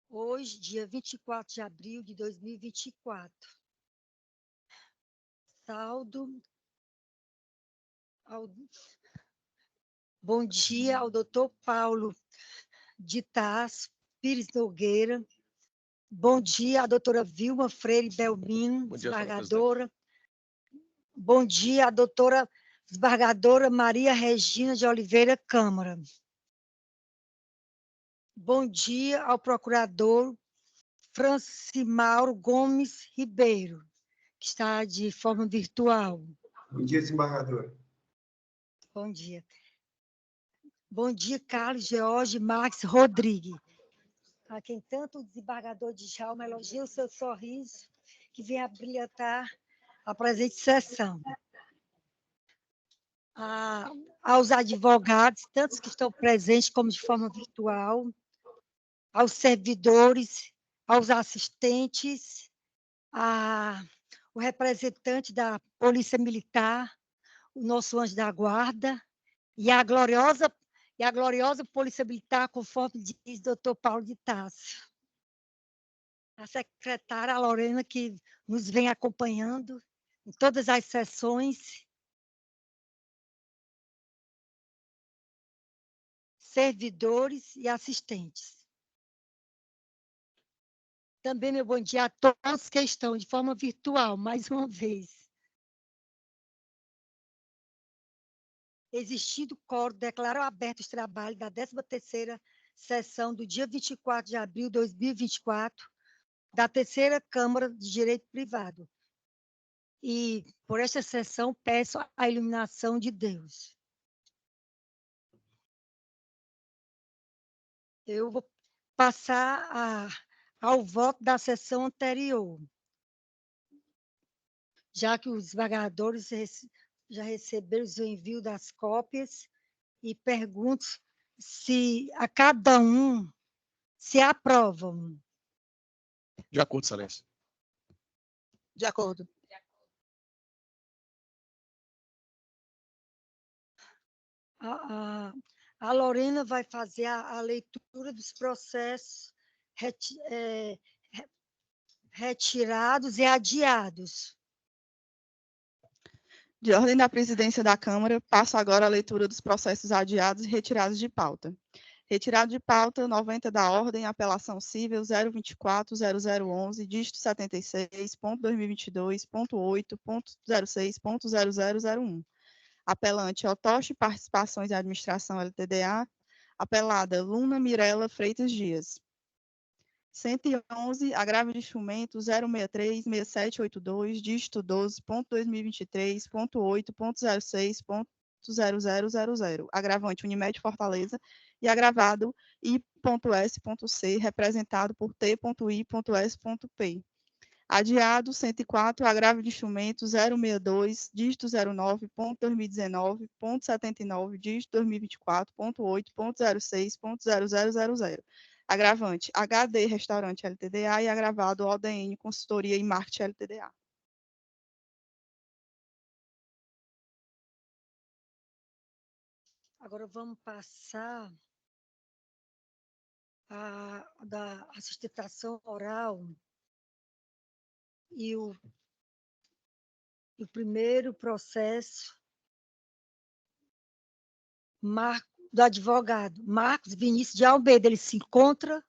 Hoje, dia 24 de abril de 2024. Saldo. Ao... Bom dia ao doutor Paulo de Tarso Pires Nogueira. Bom dia à doutora Vilma Freire Belmino, desembargadora. Bom dia à doutora desembargadora Maria Regina de Oliveira Câmara. Bom dia ao procurador Francimauro Gomes Ribeiro, que está de forma virtual. Bom dia, desembargador. Bom dia. Bom dia, Carlos George Marques Rodrigues. A quem tanto o desembargador Djalma elogia o seu sorriso, que vem a brilhantar a presente sessão. Aos advogados, tantos que estão presentes como de forma virtual, aos servidores, aos assistentes, o representante da Polícia Militar, o nosso anjo da guarda, e a gloriosa Polícia Militar, conforme diz o doutor Paulo de Tarso. A secretária a Lorena, que nos vem acompanhando em todas as sessões. Servidores e assistentes. Também meu bom dia a todos que estão de forma virtual, mais uma vez. Existindo quórum, declaro aberto os trabalhos da 13ª sessão do dia 24 de abril de 2024, da Terceira Câmara de Direito Privado. E, por esta sessão, peço a iluminação de Deus. Eu vou passar ao voto da sessão anterior, já que os desembargadores já receberam o envio das cópias, e pergunto se a cada um se aprovam. De acordo, excelência. De acordo. A Lorena vai fazer a leitura dos processos retirados e adiados. De ordem da presidência da Câmara, passo agora a leitura dos processos adiados e retirados de pauta. Retirado de pauta, 90 da ordem, apelação cível 024.0011, dígito 76.2022.8.06.0001. Apelante Otoshi Participações e Administração LTDA. Apelada Luna Mirela Freitas Dias. 111, agravo de instrumento 063-6782, dígito 12.2023.8.06.0000, agravante Unimed Fortaleza, e agravado I.S.C, representado por T.I.S.P. Adiado 104, agravo de instrumento 062, dígito 09.2019.79, dígito 2024.8.06.0000. Agravante, HD Restaurante LTDA e agravado ODN Consultoria e Marketing LTDA. Agora vamos passar da sustentação oral e o primeiro processo do advogado Marcos Vinícius de Almeida. Ele se encontra?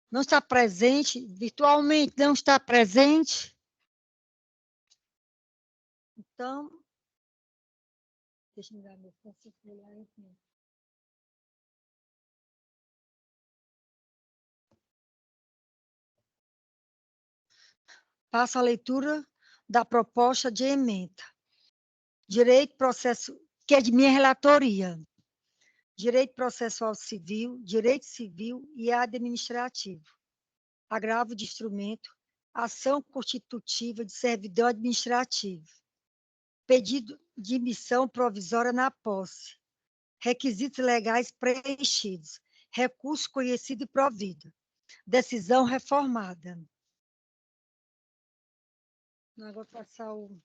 Não está presente? Virtualmente não está presente? Então, deixa eu dar meu olhar. Passo a leitura da proposta de emenda. Direito processo, que é de minha relatoria. Direito processual civil, direito civil e administrativo. Agravo de instrumento, ação constitutiva de servidor administrativo. Pedido de missão provisória na posse. Requisitos legais preenchidos. Recurso conhecido e provido. Decisão reformada. Agora passar o...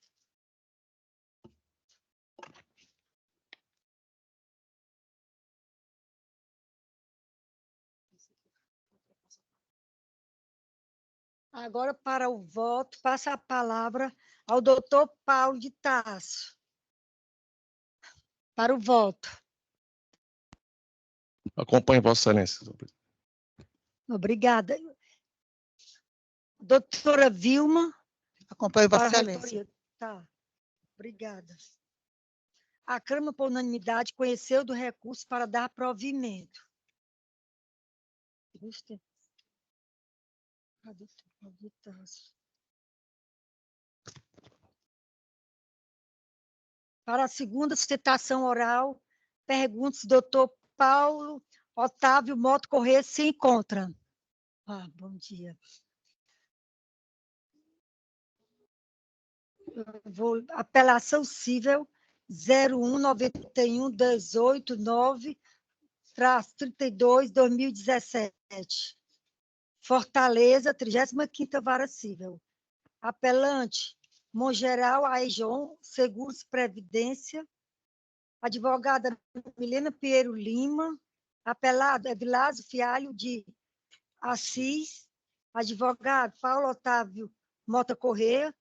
Agora, para o voto, passa a palavra ao doutor Paulo de Tarso. Para o voto. Acompanhe Vossa Excelência. Obrigada. Doutora Vilma. Acompanho Vossa Para a Excelência. relatoria. Tá. Obrigada. A Câmara, por unanimidade, conheceu do recurso para dar provimento. Para a segunda sustentação oral, perguntas, doutor Paulo Otávio Moto Corrêa se encontra. Bom dia. Apelação civil 019118.9/32/2017. Fortaleza, 35ª Vara Civil. Apelante, Mongeral Aijon, Seguros e Previdência. Advogada Milena Pinheiro Lima. Apelado Evilásio Fialho de Assis. Advogado Paulo Otávio Mota Corrêa.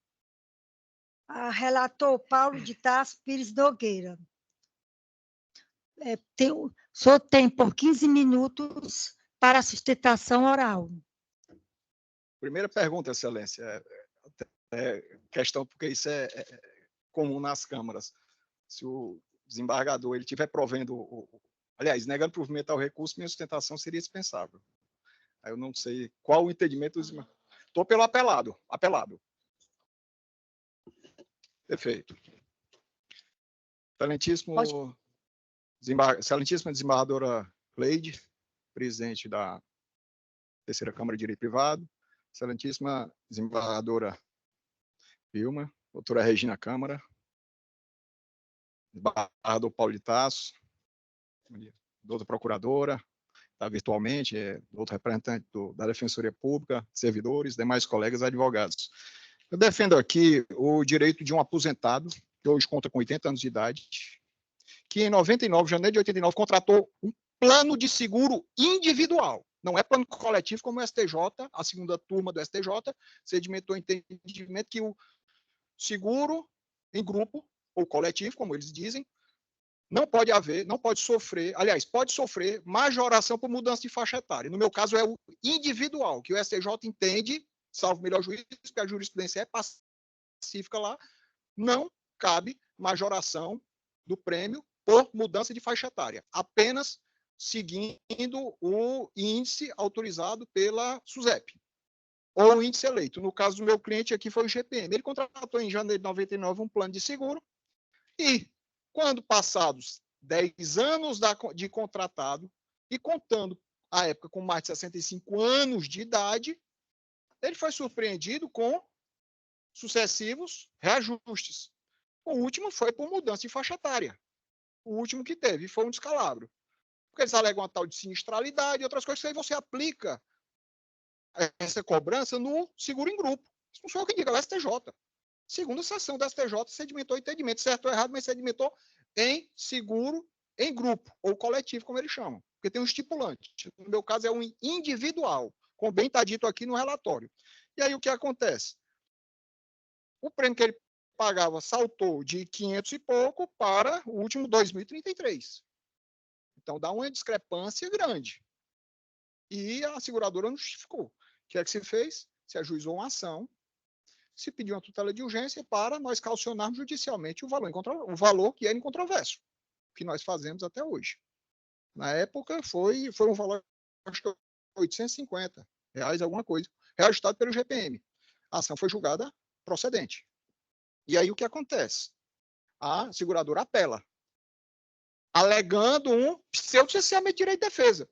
Relator Paulo de Tarso Pires Nogueira. O senhor tem por 15 minutos para a sustentação oral. Primeira pergunta, Excelência. Questão, porque isso é comum nas câmaras. Se o desembargador ele estiver provendo, aliás, negando provimento ao recurso, minha sustentação seria dispensável. Aí eu não sei qual o entendimento do desembargador. Estou pelo apelado. Perfeito. Excelentíssima desembargadora Cleide, presidente da Terceira Câmara de Direito Privado, excelentíssima desembargadora Vilma, doutora Regina Câmara, desembargador Paulo de Tarso, doutora procuradora, está virtualmente, outro representante da Defensoria Pública, servidores, demais colegas advogados. Eu defendo aqui o direito de um aposentado, que hoje conta com 80 anos de idade, que em janeiro de 89, contratou um plano de seguro individual. Não é plano coletivo como o STJ, a segunda turma do STJ, sedimentou o entendimento que o seguro em grupo, ou coletivo, como eles dizem, não pode sofrer, aliás, pode sofrer majoração por mudança de faixa etária. No meu caso, é o individual, que o STJ entende, salvo melhor juízo, porque a jurisprudência é pacífica lá, não cabe majoração do prêmio por mudança de faixa etária, apenas seguindo o índice autorizado pela SUSEP, ou o índice eleito. No caso do meu cliente aqui foi o GPM. Ele contratou em janeiro de 99 um plano de seguro e, quando passados 10 anos de contratado e contando a época com mais de 65 anos de idade, ele foi surpreendido com sucessivos reajustes. O último foi por mudança de faixa etária. O último que teve foi um descalabro. Porque eles alegam uma tal de sinistralidade e outras coisas, que aí você aplica essa cobrança no seguro em grupo. Isso não sou eu que digo, é o STJ. Segunda sessão da STJ sedimentou o entendimento, certo ou errado, mas sedimentou em seguro em grupo, ou coletivo, como eles chamam. Porque tem um estipulante. No meu caso, é um individual, como bem está dito aqui no relatório. E aí o que acontece? O prêmio que ele pagava saltou de 500 e pouco para o último 2.033. Então, dá uma discrepância grande. E a seguradora não justificou. O que é que se fez? Se ajuizou uma ação, se pediu uma tutela de urgência para nós calcionarmos judicialmente o valor que era incontroverso, que nós fazemos até hoje. Na época, foi um valor, acho que R$850, alguma coisa, reajustado pelo GPM. A ação foi julgada procedente. E aí o que acontece? A seguradora apela, alegando um pseudo-cesseamento de direito de defesa.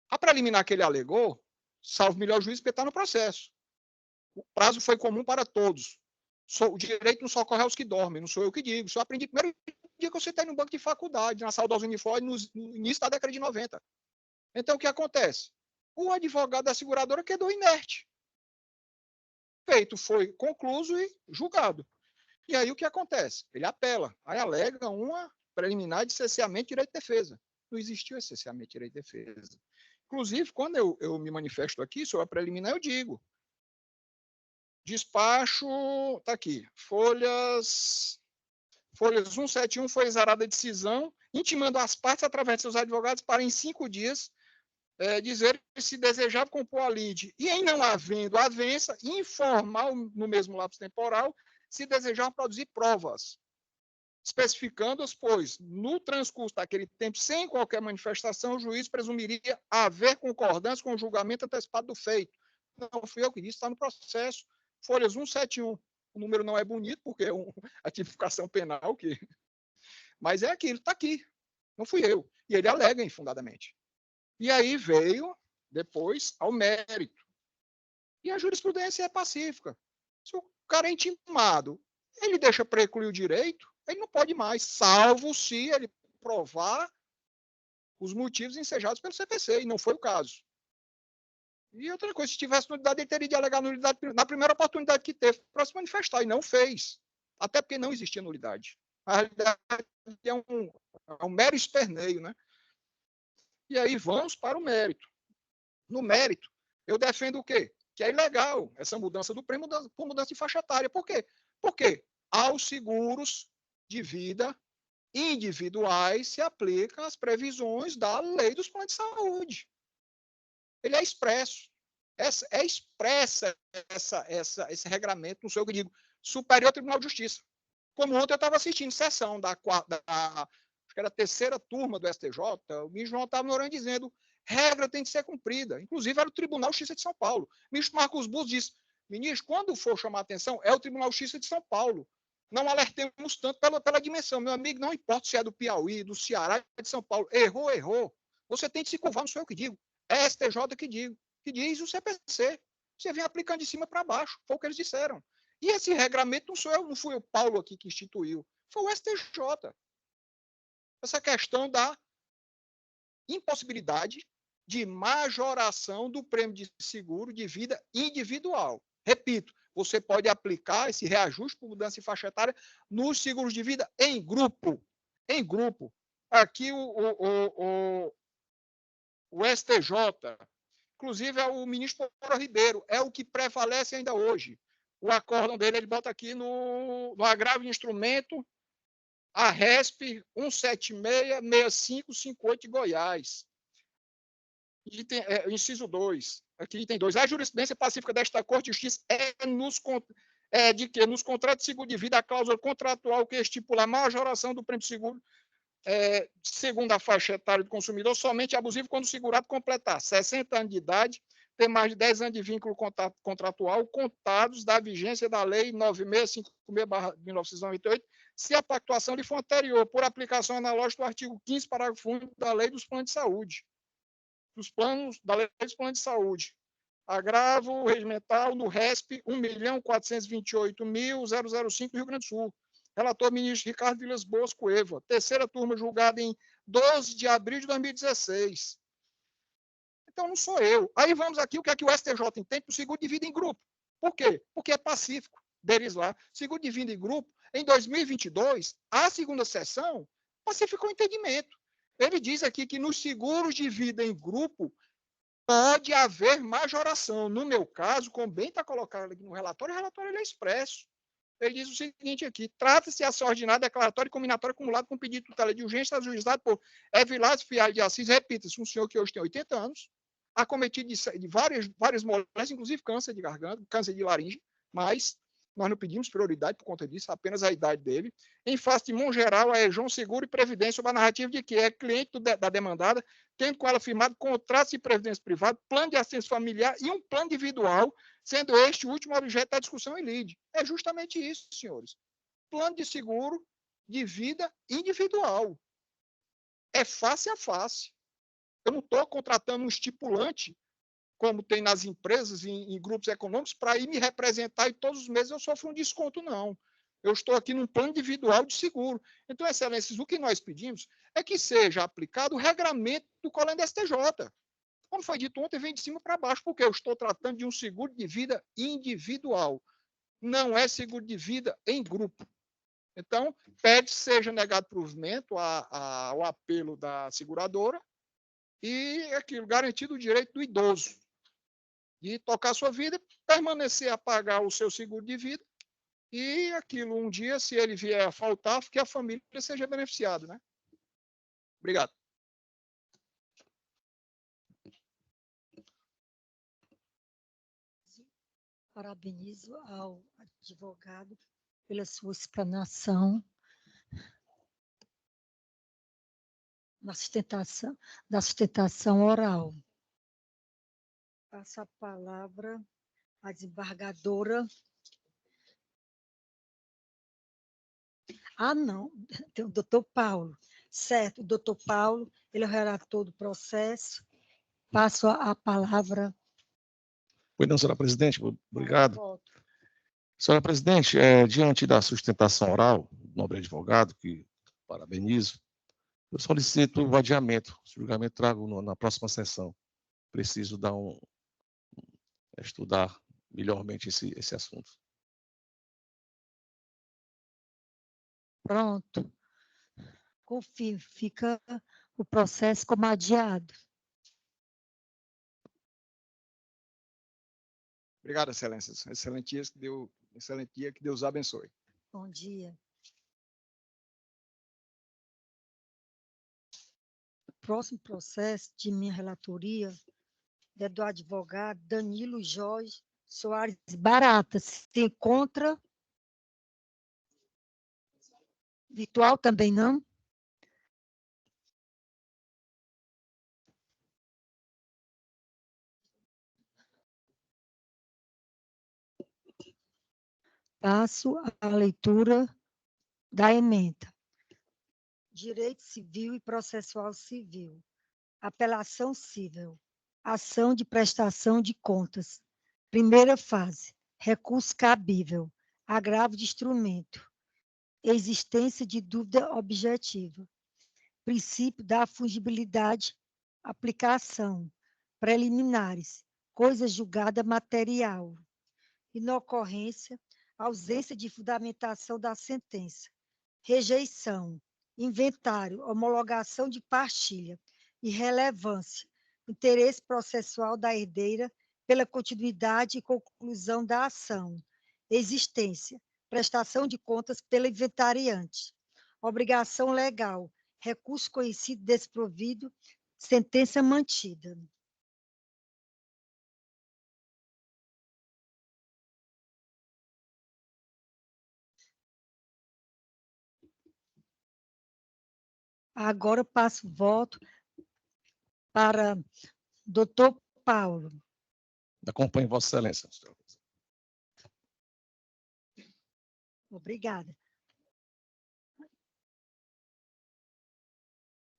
A preliminar que ele alegou, salvo melhor juízo, porque está no processo. O prazo foi comum para todos. O direito não socorre aos que dormem, não sou eu que digo. Isso eu aprendi primeiro dia que eu sentei no banco de faculdade, na saudosa Unifor, no início da década de 90. Então, o que acontece? O advogado da seguradora quedou inerte. Feito foi concluso e julgado. E aí o que acontece? Ele apela, aí alega uma preliminar de cesseamento de direito de defesa. Não existiu esse cesseamento de direito de defesa. Inclusive, quando eu me manifesto aqui sobre a preliminar, eu digo, Despacho, está aqui, folhas 171 foi exarada a decisão, intimando as partes, através de seus advogados, para em 5 dias dizer se desejava compor a lide e, em não havendo avença, informar no mesmo lapso temporal se desejava produzir provas, especificando-as, pois, no transcurso daquele tempo, sem qualquer manifestação, o juiz presumiria haver concordância com o julgamento antecipado do feito. Não fui eu que disse, está no processo, folhas 171. O número não é bonito, porque é a tipificação penal, mas é aquilo, está aqui. Não fui eu. E ele alega infundadamente. E aí veio, depois, ao mérito. E a jurisprudência é pacífica. Se o cara é intimado, ele deixa precluir o direito, ele não pode mais, salvo se ele provar os motivos ensejados pelo CPC, e não foi o caso. E outra coisa, se tivesse nulidade, ele teria de alegar nulidade na primeira oportunidade que teve para se manifestar, e não fez. Até porque não existia nulidade. A realidade é um mero esperneio, né? E aí vamos para o mérito. No mérito, eu defendo o quê? Que é ilegal essa mudança do prêmio por mudança de faixa etária. Por quê? Porque aos seguros de vida individuais se aplicam as previsões da lei dos planos de saúde. Ele é expresso. É expressa esse regramento, não sei o que eu digo, Superior Tribunal de Justiça. Como ontem eu estava assistindo sessão acho que era a terceira turma do STJ, o ministro João Otávio Noronha dizendo regra tem que ser cumprida. Inclusive, era o Tribunal de Justiça de São Paulo. O ministro Marcos Bus disse, ministro, quando for chamar a atenção, é o Tribunal de Justiça de São Paulo. Não alertemos tanto pela dimensão. Meu amigo, não importa se é do Piauí, do Ceará, de São Paulo. Errou. Você tem que se curvar, não sou eu que digo. É a STJ que diz o CPC. Você vem aplicando de cima para baixo. Foi o que eles disseram. E esse regramento não fui o Paulo aqui que instituiu. Foi o STJ. Essa questão da impossibilidade de majoração do prêmio de seguro de vida individual. Repito, você pode aplicar esse reajuste por mudança de faixa etária nos seguros de vida em grupo. Em grupo. Aqui o STJ, inclusive é o ministro Paulo Ribeiro, é o que prevalece ainda hoje. O acórdão dele, ele bota aqui no agravo de instrumento, a RESP 176-6558 de Goiás. Inciso 2. Aqui tem 2. A jurisprudência pacífica desta Corte de Justiça de que nos contratos de seguro de vida a cláusula contratual que estipula a majoração do prêmio de seguro segundo a faixa etária do consumidor somente é abusivo quando o segurado completar 60 anos de idade, ter mais de 10 anos de vínculo contratual contados da vigência da Lei 9656/1998, se a pactuação lhe for anterior, por aplicação analógica do artigo 15º, parágrafo único da Lei dos Planos de Saúde. Da Lei dos Planos de Saúde. Agravo regimental no RESP 1.428.005 do Rio Grande do Sul. Relator ministro Ricardo Vilas Boas Cueva. Terceira turma julgada em 12 de abril de 2016. Então, não sou eu. Aí vamos aqui, o que é que o STJ entende para o seguro de vida em grupo. Por quê? Porque é pacífico deles lá. Seguro de vida em grupo, em 2022, a segunda sessão, pacificou o entendimento. Ele diz aqui que nos seguros de vida em grupo pode haver majoração. No meu caso, como bem está colocado aqui no relatório, o relatório ele é expresso. Ele diz o seguinte aqui, trata-se de ação ordinária, declaratória e combinatória acumulado com pedido de tutela de urgência ajuizado por Evilásio Fialho de Assis, repita-se, um senhor que hoje tem 80 anos, acometido de várias moléstias, inclusive câncer de garganta, câncer de laringe, mas nós não pedimos prioridade por conta disso, apenas a idade dele. Em face de Mongeral, a Ejon Seguro e Previdência, sob a narrativa de que é cliente da demandada, tendo com ela firmado contrato de previdência privada, plano de assistência familiar e um plano individual, sendo este o último objeto da discussão em lide. É justamente isso, senhores. Plano de seguro de vida individual. É face a face. Eu não estou contratando um estipulante, como tem nas empresas, em grupos econômicos, para ir me representar e todos os meses eu sofro um desconto, não. Eu estou aqui num plano individual de seguro. Então, excelências, o que nós pedimos é que seja aplicado o regramento do Colégio da STJ. Como foi dito ontem, vem de cima para baixo, porque eu estou tratando de um seguro de vida individual. Não é seguro de vida em grupo. Então, pede que seja negado provimento ao apelo da seguradora e aquilo, garantido o direito do idoso de tocar a sua vida, permanecer a pagar o seu seguro de vida, e aquilo um dia, se ele vier a faltar, que a família seja beneficiada, né? Obrigado. Parabenizo ao advogado pela sua explanação da sustentação oral. Passo a palavra à desembargadora. Não, tem o doutor Paulo. Certo, o doutor Paulo, ele é o relator do processo. Passo a palavra. Pois não, senhora presidente, obrigado. Voto. Senhora presidente, diante da sustentação oral, nobre advogado, que parabenizo, eu solicito o adiamento. O julgamento trago na próxima sessão. Preciso estudar melhormente esse assunto. Pronto. Confirmo, fica o processo como adiado. Obrigado, excelências. Excelente dia, que Deus abençoe. Bom dia. O próximo processo de minha relatoria é do advogado Danilo Jorge Soares Barata. Se encontra virtual também não? Passo à leitura da ementa. Direito civil e processual civil. Apelação civil. Ação de prestação de contas. Primeira fase. Recurso cabível. Agravo de instrumento. Existência de dúvida objetiva. Princípio da fungibilidade. Aplicação. Preliminares. Coisa julgada material. Inocorrência. Ausência de fundamentação da sentença. Rejeição. Inventário. Homologação de partilha. Irrelevância. Interesse processual da herdeira pela continuidade e conclusão da ação. Existência. Prestação de contas pela inventariante. Obrigação legal. Recurso conhecido desprovido. Sentença mantida. Agora passo o voto para doutor Paulo. Acompanhe Vossa Excelência. Obrigada.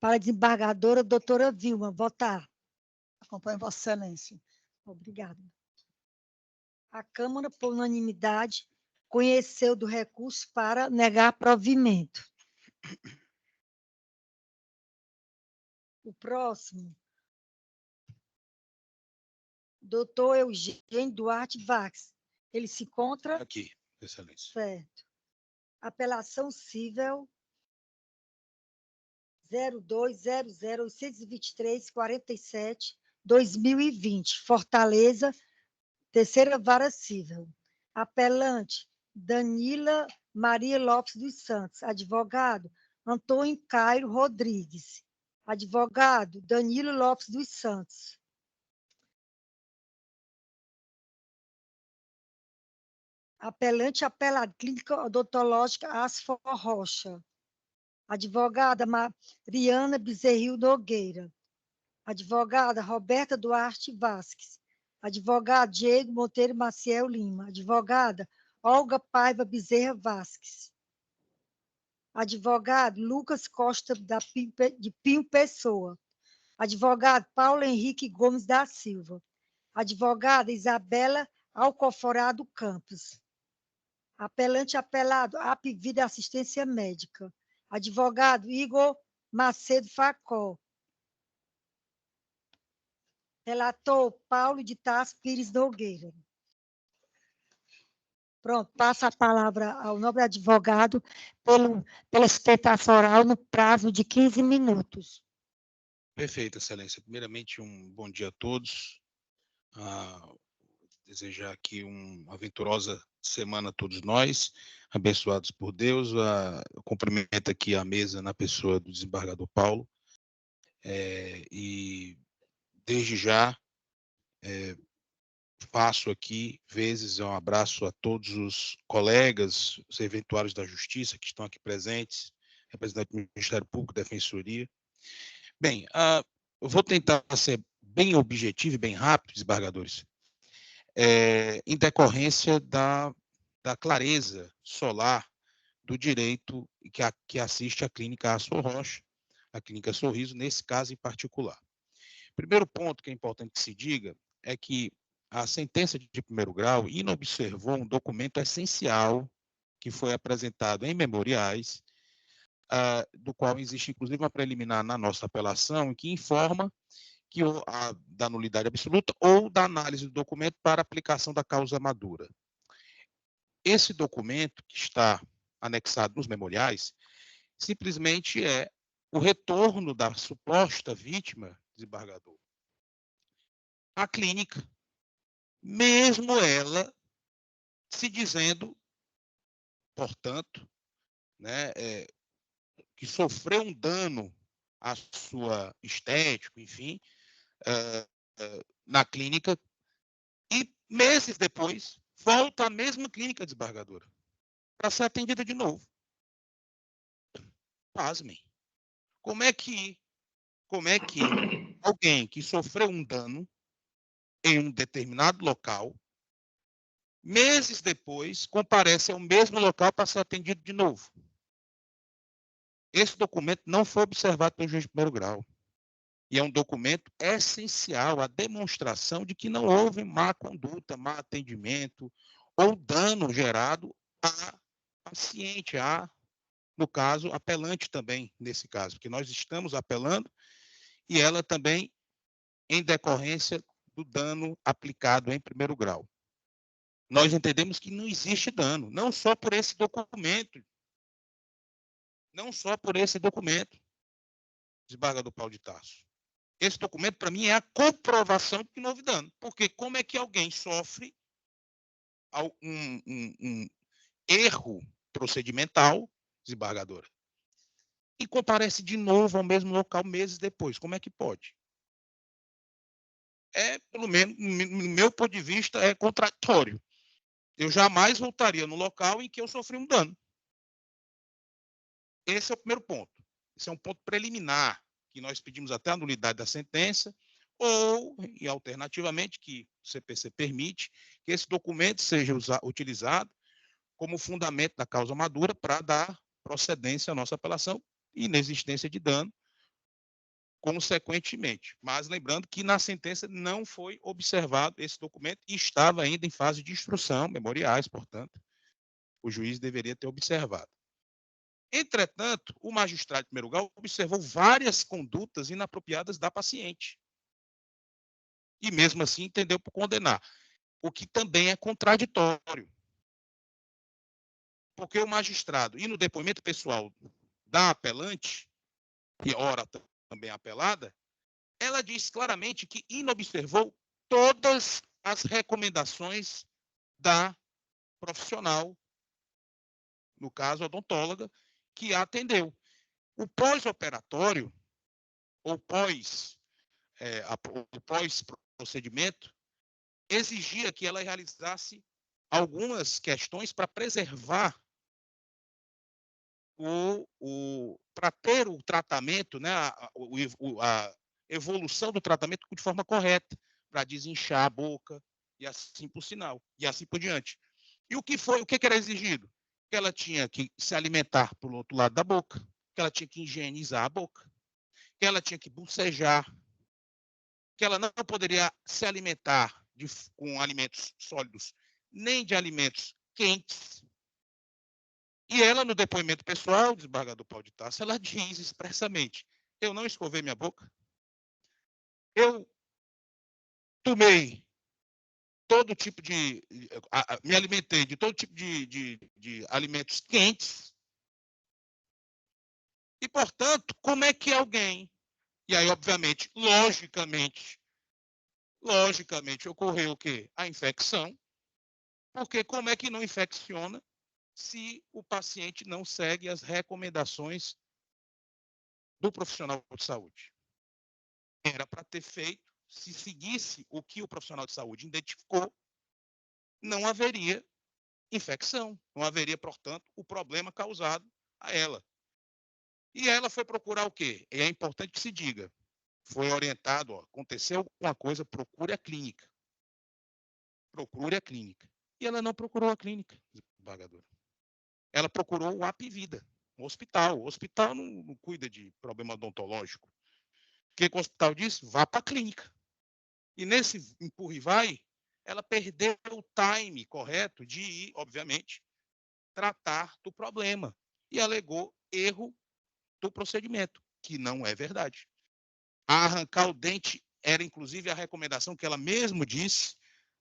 Para a desembargadora, doutora Vilma, votar. Acompanho Vossa Excelência. Obrigada. A Câmara, por unanimidade, conheceu do recurso para negar provimento. O próximo, doutor Eugênio Duarte Vax. Ele se encontra... Aqui, Excelência. Certo. Apelação civil 0200-823-47-2020, Fortaleza, Terceira Vara Civil. Apelante, Danila Maria Lopes dos Santos. Advogado, Antônio Cairo Rodrigues. Advogado, Danilo Lopes dos Santos. Apelante, apelado, Clínica Odontológica Asfor Rocha. Advogada Mariana Bezerril Nogueira. Advogada Roberta Duarte Vasques. Advogado Diego Monteiro Maciel Lima. Advogada Olga Paiva Bezerra Vasques. Advogado Lucas Costa de Pinho Pessoa. Advogado Paulo Henrique Gomes da Silva. Advogada Isabela Alcoforado Campos. Apelante, apelado, Apvida Assistência Médica. Advogado Igor Macedo Facó. Relator Paulo de Tarso Pires Nogueira. Pronto, passa a palavra ao nobre advogado pela sustentação oral no prazo de 15 minutos. Perfeito, Excelência. Primeiramente, um bom dia a todos. desejar aqui uma venturosa semana a todos nós, abençoados por Deus. Eu cumprimento aqui a mesa na pessoa do desembargador Paulo, e desde já faço aqui um abraço a todos os colegas, os serventuários da Justiça que estão aqui presentes, representantes do Ministério Público, Defensoria. Bem, eu vou tentar ser bem objetivo e bem rápido, desembargadores, em decorrência da clareza solar do direito que assiste a clínica Aço Rocha, a clínica Sorriso, nesse caso em particular. Primeiro ponto que é importante que se diga é que a sentença de primeiro grau inobservou um documento essencial que foi apresentado em memoriais, do qual existe inclusive uma preliminar na nossa apelação, que informa que da nulidade absoluta ou da análise do documento para aplicação da causa madura. Esse documento que está anexado nos memoriais simplesmente é o retorno da suposta vítima, desembargador, à clínica, mesmo ela se dizendo, portanto, né, que sofreu um dano à sua estética, enfim, na clínica, e meses depois volta à mesma clínica desembargadora para ser atendida de novo. Pasmem. Como é que alguém que sofreu um dano em um determinado local, meses depois, comparece ao mesmo local para ser atendido de novo? Esse documento não foi observado pelo juiz de primeiro grau. E é um documento essencial à demonstração de que não houve má conduta, má atendimento ou dano gerado à paciente, no caso, apelante também, nesse caso, porque nós estamos apelando e ela também em decorrência do dano aplicado em primeiro grau. Nós entendemos que não existe dano, não só por esse documento, desembargador Paulo de Tarso. Esse documento, para mim, é a comprovação de que não houve dano. Porque como é que alguém sofre um erro procedimental, desembargadora, e comparece de novo ao mesmo local meses depois? Como é que pode? Pelo menos, no meu ponto de vista, é contraditório. Eu jamais voltaria no local em que eu sofri um dano. Esse é o primeiro ponto. Esse é um ponto preliminar, que nós pedimos até a nulidade da sentença, ou, e alternativamente, que o CPC permite, que esse documento seja utilizado como fundamento da causa madura para dar procedência à nossa apelação e inexistência de dano, consequentemente. Mas lembrando que na sentença não foi observado esse documento e estava ainda em fase de instrução, memoriais, portanto, o juiz deveria ter observado. Entretanto, o magistrado de primeiro grau observou várias condutas inapropriadas da paciente. E mesmo assim entendeu por condenar, o que também é contraditório. Porque o magistrado, e no depoimento pessoal da apelante, e ora também apelada, ela diz claramente que inobservou todas as recomendações da profissional, no caso, odontóloga, que a atendeu. O pós-operatório, ou pós-procedimento, exigia que ela realizasse algumas questões para preservar para ter o tratamento, né, a evolução do tratamento de forma correta, para desinchar a boca e assim por sinal, e assim por diante. E o que era exigido? Que ela tinha que se alimentar pelo outro lado da boca, que ela tinha que higienizar a boca, que ela tinha que bocejar, que ela não poderia se alimentar com alimentos sólidos, nem de alimentos quentes. E ela, no depoimento pessoal, desembargador Paulo de Tarso, ela diz expressamente: eu não escovei minha boca, eu tomei todo tipo me alimentei de todo tipo de alimentos quentes. E, portanto, como é que alguém, e aí, obviamente, logicamente, logicamente, ocorreu o quê? A infecção, porque como é que não infecciona se o paciente não segue as recomendações do profissional de saúde? Era para ter feito, se seguisse o que o profissional de saúde identificou, não haveria infecção, não haveria, portanto, o problema causado a ela. E ela foi procurar o quê? E é importante que se diga, foi orientado, ó, aconteceu alguma coisa, procure a clínica. Procure a clínica. E ela não procurou a clínica, desembargadora. Ela procurou o Apvida, o hospital. O hospital não cuida de problema odontológico. O que o hospital disse? Vá para a clínica. E nesse empurra e vai, ela perdeu o time correto de ir, obviamente, tratar do problema. E alegou erro do procedimento, que não é verdade. Arrancar o dente era, inclusive, a recomendação que ela mesma disse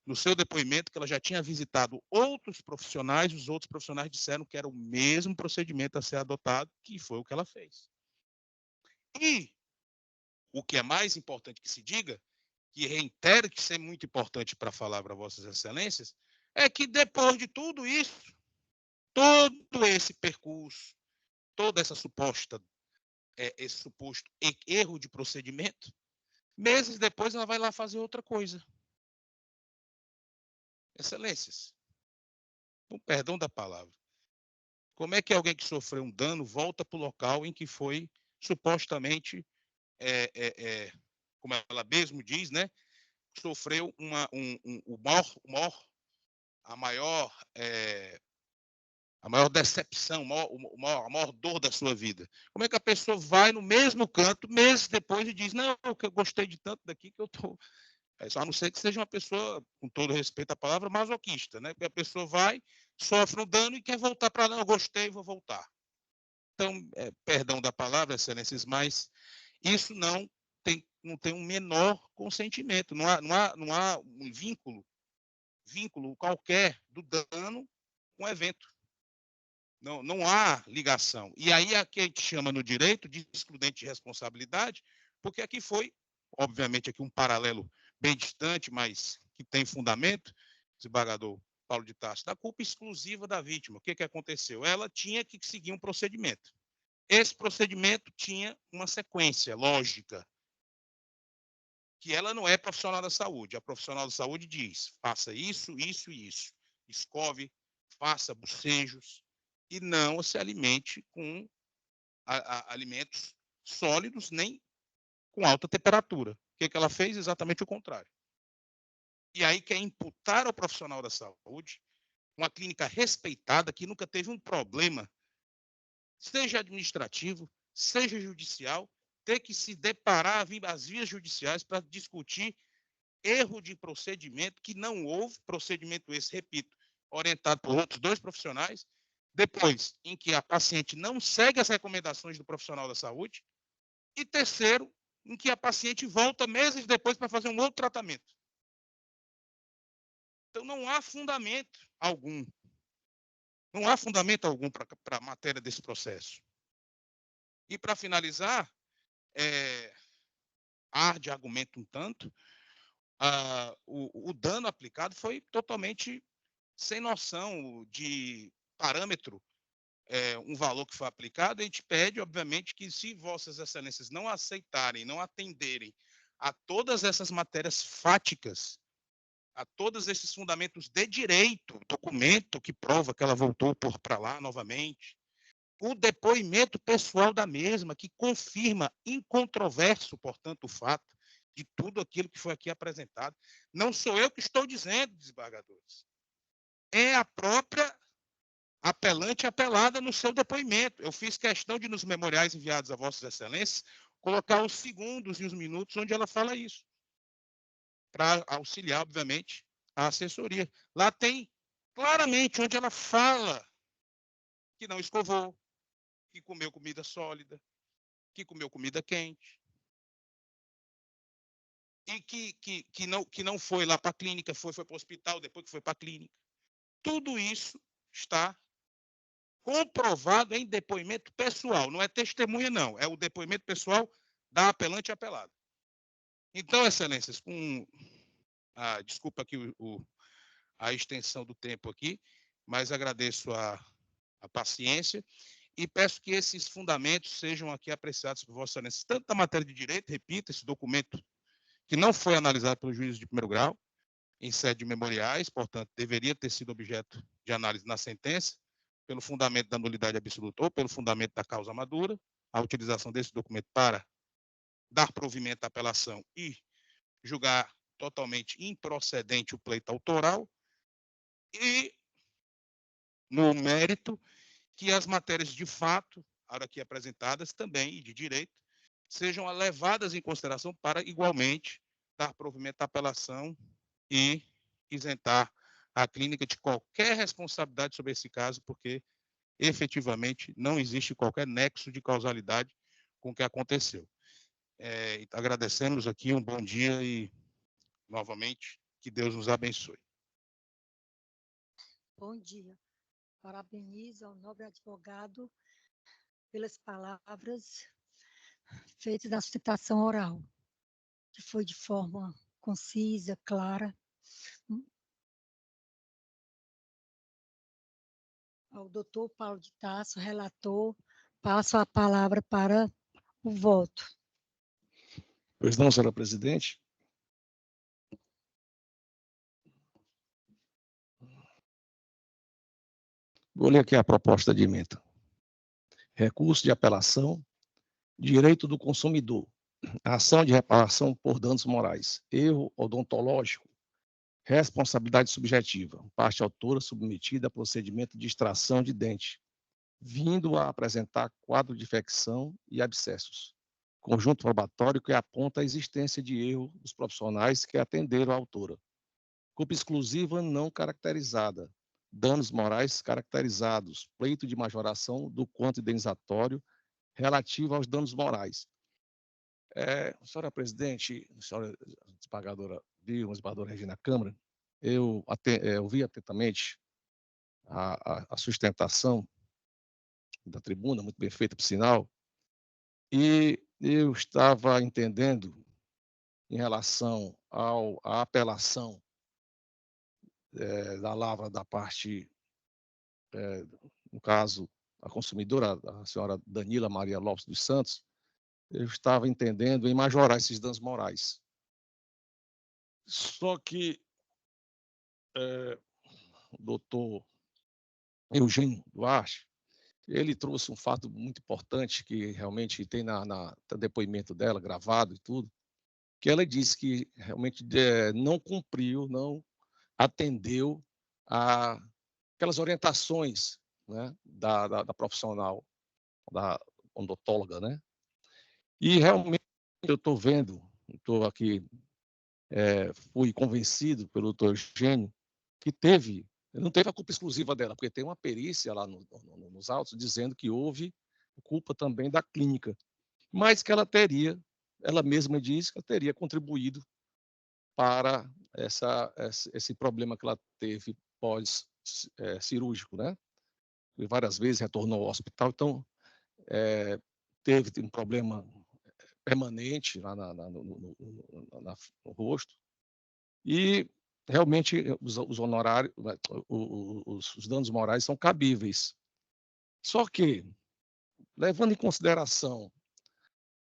no seu depoimento, que ela já tinha visitado outros profissionais, e os outros profissionais disseram que era o mesmo procedimento a ser adotado, que foi o que ela fez. E o que é mais importante que se diga, que reitero que isso é muito importante para falar para Vossas Excelências, é que depois de tudo isso, todo esse percurso, toda essa esse suposto erro de procedimento, meses depois ela vai lá fazer outra coisa. Excelências, com perdão da palavra, como é que alguém que sofreu um dano volta para o local em que foi supostamente, como ela mesmo diz, né, sofreu a maior decepção, a maior dor da sua vida? Como é que a pessoa vai no mesmo canto, meses depois, e diz, não, que eu gostei de tanto daqui que eu estou... A não ser que seja uma pessoa, com todo respeito à palavra, masoquista, né? Porque a pessoa vai, sofre um dano e quer voltar para lá, eu gostei, vou voltar. Então, perdão da palavra, excelências, mas isso não tem um menor consentimento, não há um vínculo qualquer do dano com o evento. Não há ligação. E aí é que a gente chama no direito de excludente de responsabilidade, porque aqui foi, obviamente, aqui um paralelo bem distante, mas que tem fundamento, desembargador Paulo de Tarso, da culpa exclusiva da vítima. O que aconteceu? Ela tinha que seguir um procedimento. Esse procedimento tinha uma sequência lógica, que ela não é profissional da saúde. A profissional da saúde diz, faça isso, isso e isso. Escove, faça bocejos, e não se alimente com alimentos sólidos, nem com alta temperatura. O que ela fez? Exatamente o contrário. E aí quer imputar ao profissional da saúde, uma clínica respeitada, que nunca teve um problema, seja administrativo, seja judicial, ter que se deparar às vias judiciais para discutir erro de procedimento, que não houve procedimento esse, repito, orientado por outros 2 profissionais, depois, em que a paciente não segue as recomendações do profissional da saúde, e terceiro, em que a paciente volta meses depois para fazer um outro tratamento. Então, não há fundamento algum. Não há fundamento algum para a matéria desse processo. E, para finalizar, arde argumento um tanto, o dano aplicado foi totalmente sem noção de parâmetro, um valor que foi aplicado. A gente pede, obviamente, que se Vossas Excelências não aceitarem, não atenderem a todas essas matérias fáticas, a todos esses fundamentos de direito, documento que prova que ela voltou para lá novamente, o depoimento pessoal da mesma, que confirma incontroverso, portanto, o fato de tudo aquilo que foi aqui apresentado. Não sou eu que estou dizendo, desembargadores. É a própria apelante apelada no seu depoimento. Eu fiz questão de, nos memoriais enviados a Vossas Excelências, colocar os segundos e os minutos onde ela fala isso, para auxiliar, obviamente, a assessoria. Lá tem claramente onde ela fala que não escovou, que comeu comida sólida, que comeu comida quente, e que não foi lá para a clínica, foi para o hospital, depois que foi para a clínica. Tudo isso está comprovado em depoimento pessoal. Não é testemunha, não. É o depoimento pessoal da apelante e apelada. Então, excelências, com Desculpa aqui a extensão do tempo aqui, mas agradeço a paciência e peço que esses fundamentos sejam aqui apreciados por Vossa Excelência, tanto da matéria de direito, repito, esse documento que não foi analisado pelo juízo de primeiro grau, em sede de memoriais, portanto, deveria ter sido objeto de análise na sentença, pelo fundamento da nulidade absoluta ou pelo fundamento da causa madura, a utilização desse documento para dar provimento à apelação e julgar totalmente improcedente o pleito autoral, e, no mérito, que as matérias de fato, aqui apresentadas também, e de direito, sejam levadas em consideração para, igualmente, dar provimento à apelação e isentar a clínica de qualquer responsabilidade sobre esse caso, porque, efetivamente, não existe qualquer nexo de causalidade com o que aconteceu. Agradecemos aqui, um bom dia e, novamente, que Deus nos abençoe. Bom dia. Parabenizo ao nobre advogado pelas palavras feitas na sustentação oral, que foi de forma concisa, clara. Ao doutor Paulo de Tarso, relator, passo a palavra para o voto. Pois não, senhora presidente. Vou ler aqui a proposta de emenda. Recurso de apelação, direito do consumidor, ação de reparação por danos morais, erro odontológico, responsabilidade subjetiva, parte autora submetida a procedimento de extração de dente, vindo a apresentar quadro de infecção e abscessos. Conjunto probatório que aponta a existência de erro dos profissionais que atenderam a autora. Culpa exclusiva não caracterizada. Danos morais caracterizados. Pleito de majoração do quanto indenizatório relativo aos danos morais. Senhora presidente, senhora desembargadora Regina Câmara, eu ouvi atentamente a sustentação da tribuna, muito bem feita, por sinal, e eu estava entendendo, em relação à apelação da lavra da parte, no caso, a consumidora, a senhora Danila Maria Lopes dos Santos, eu estava entendendo em majorar esses danos morais. Só que o doutor Eugênio Duarte, ele trouxe um fato muito importante que realmente tem no depoimento dela, gravado e tudo, que ela disse que realmente não cumpriu, não atendeu aquelas orientações, né, da profissional, da odontóloga, né? E realmente eu estou vendo, estou aqui, fui convencido pelo doutor Eugênio que não teve a culpa exclusiva dela, porque tem uma perícia lá nos autos dizendo que houve culpa também da clínica, mas que ela mesma diz que ela teria contribuído para esse problema que ela teve pós-cirúrgico, né? E várias vezes retornou ao hospital, então teve um problema permanente lá no rosto, e realmente os honorários, os danos morais são cabíveis. Só que, levando em consideração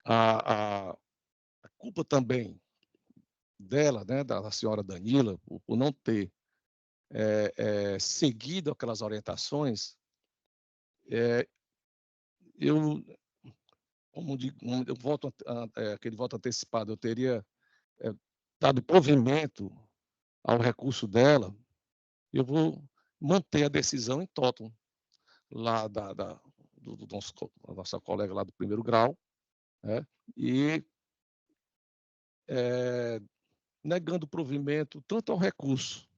a culpa também dela, né, da senhora Danila, por não ter seguido aquelas orientações, aquele voto antecipado, eu teria dado provimento ao recurso dela, eu vou manter a decisão em totum lá da nossa colega lá do primeiro grau, né, e negando provimento tanto ao recurso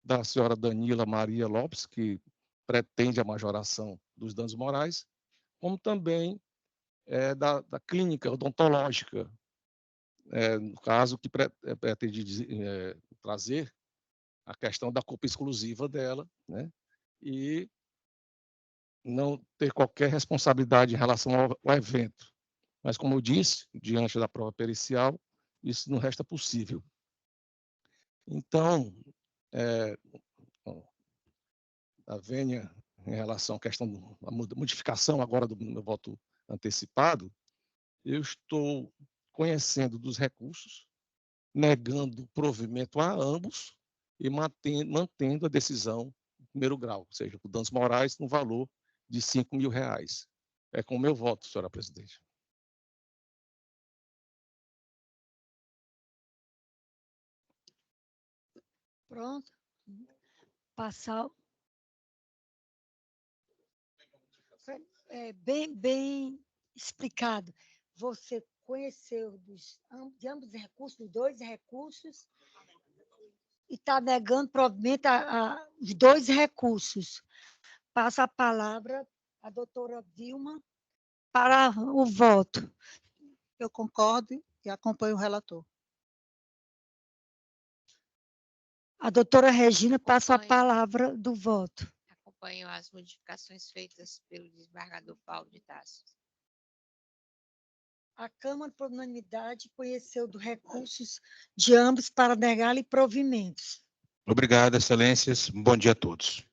da senhora Danila Maria Lopes, que pretende a majoração dos danos morais, como também da clínica odontológica, no caso que pretende trazer a questão da culpa exclusiva dela, né, e não ter qualquer responsabilidade em relação ao evento. Mas, como eu disse, diante da prova pericial, isso não resta possível. Então, a vênia, em relação à questão da modificação agora do meu voto antecipado, eu estou conhecendo dos recursos, negando provimento a ambos e mantendo a decisão em primeiro grau, ou seja, por danos morais no valor de R$5.000. É com o meu voto, senhora presidente. Pronto. Passar. Bem explicado. Você conheceu de ambos os recursos, dos dois recursos, e está negando provimento os dois recursos. Passa a palavra à doutora Vilma para o voto. Eu concordo e acompanho o relator. A doutora Regina passa a palavra do voto. Acompanho as modificações feitas pelo desembargador Paulo de Tarso. A Câmara, por unanimidade, conheceu dos recursos de ambos para negar-lhe provimentos. Obrigado, excelências. Bom dia a todos.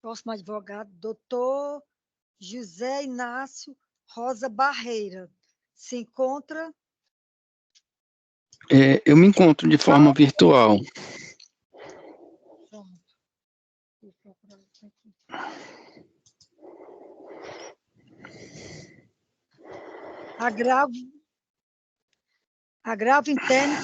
Próximo advogado, doutor José Inácio Rosa Barreira. Se encontra? Eu me encontro de forma virtual. Agravo interno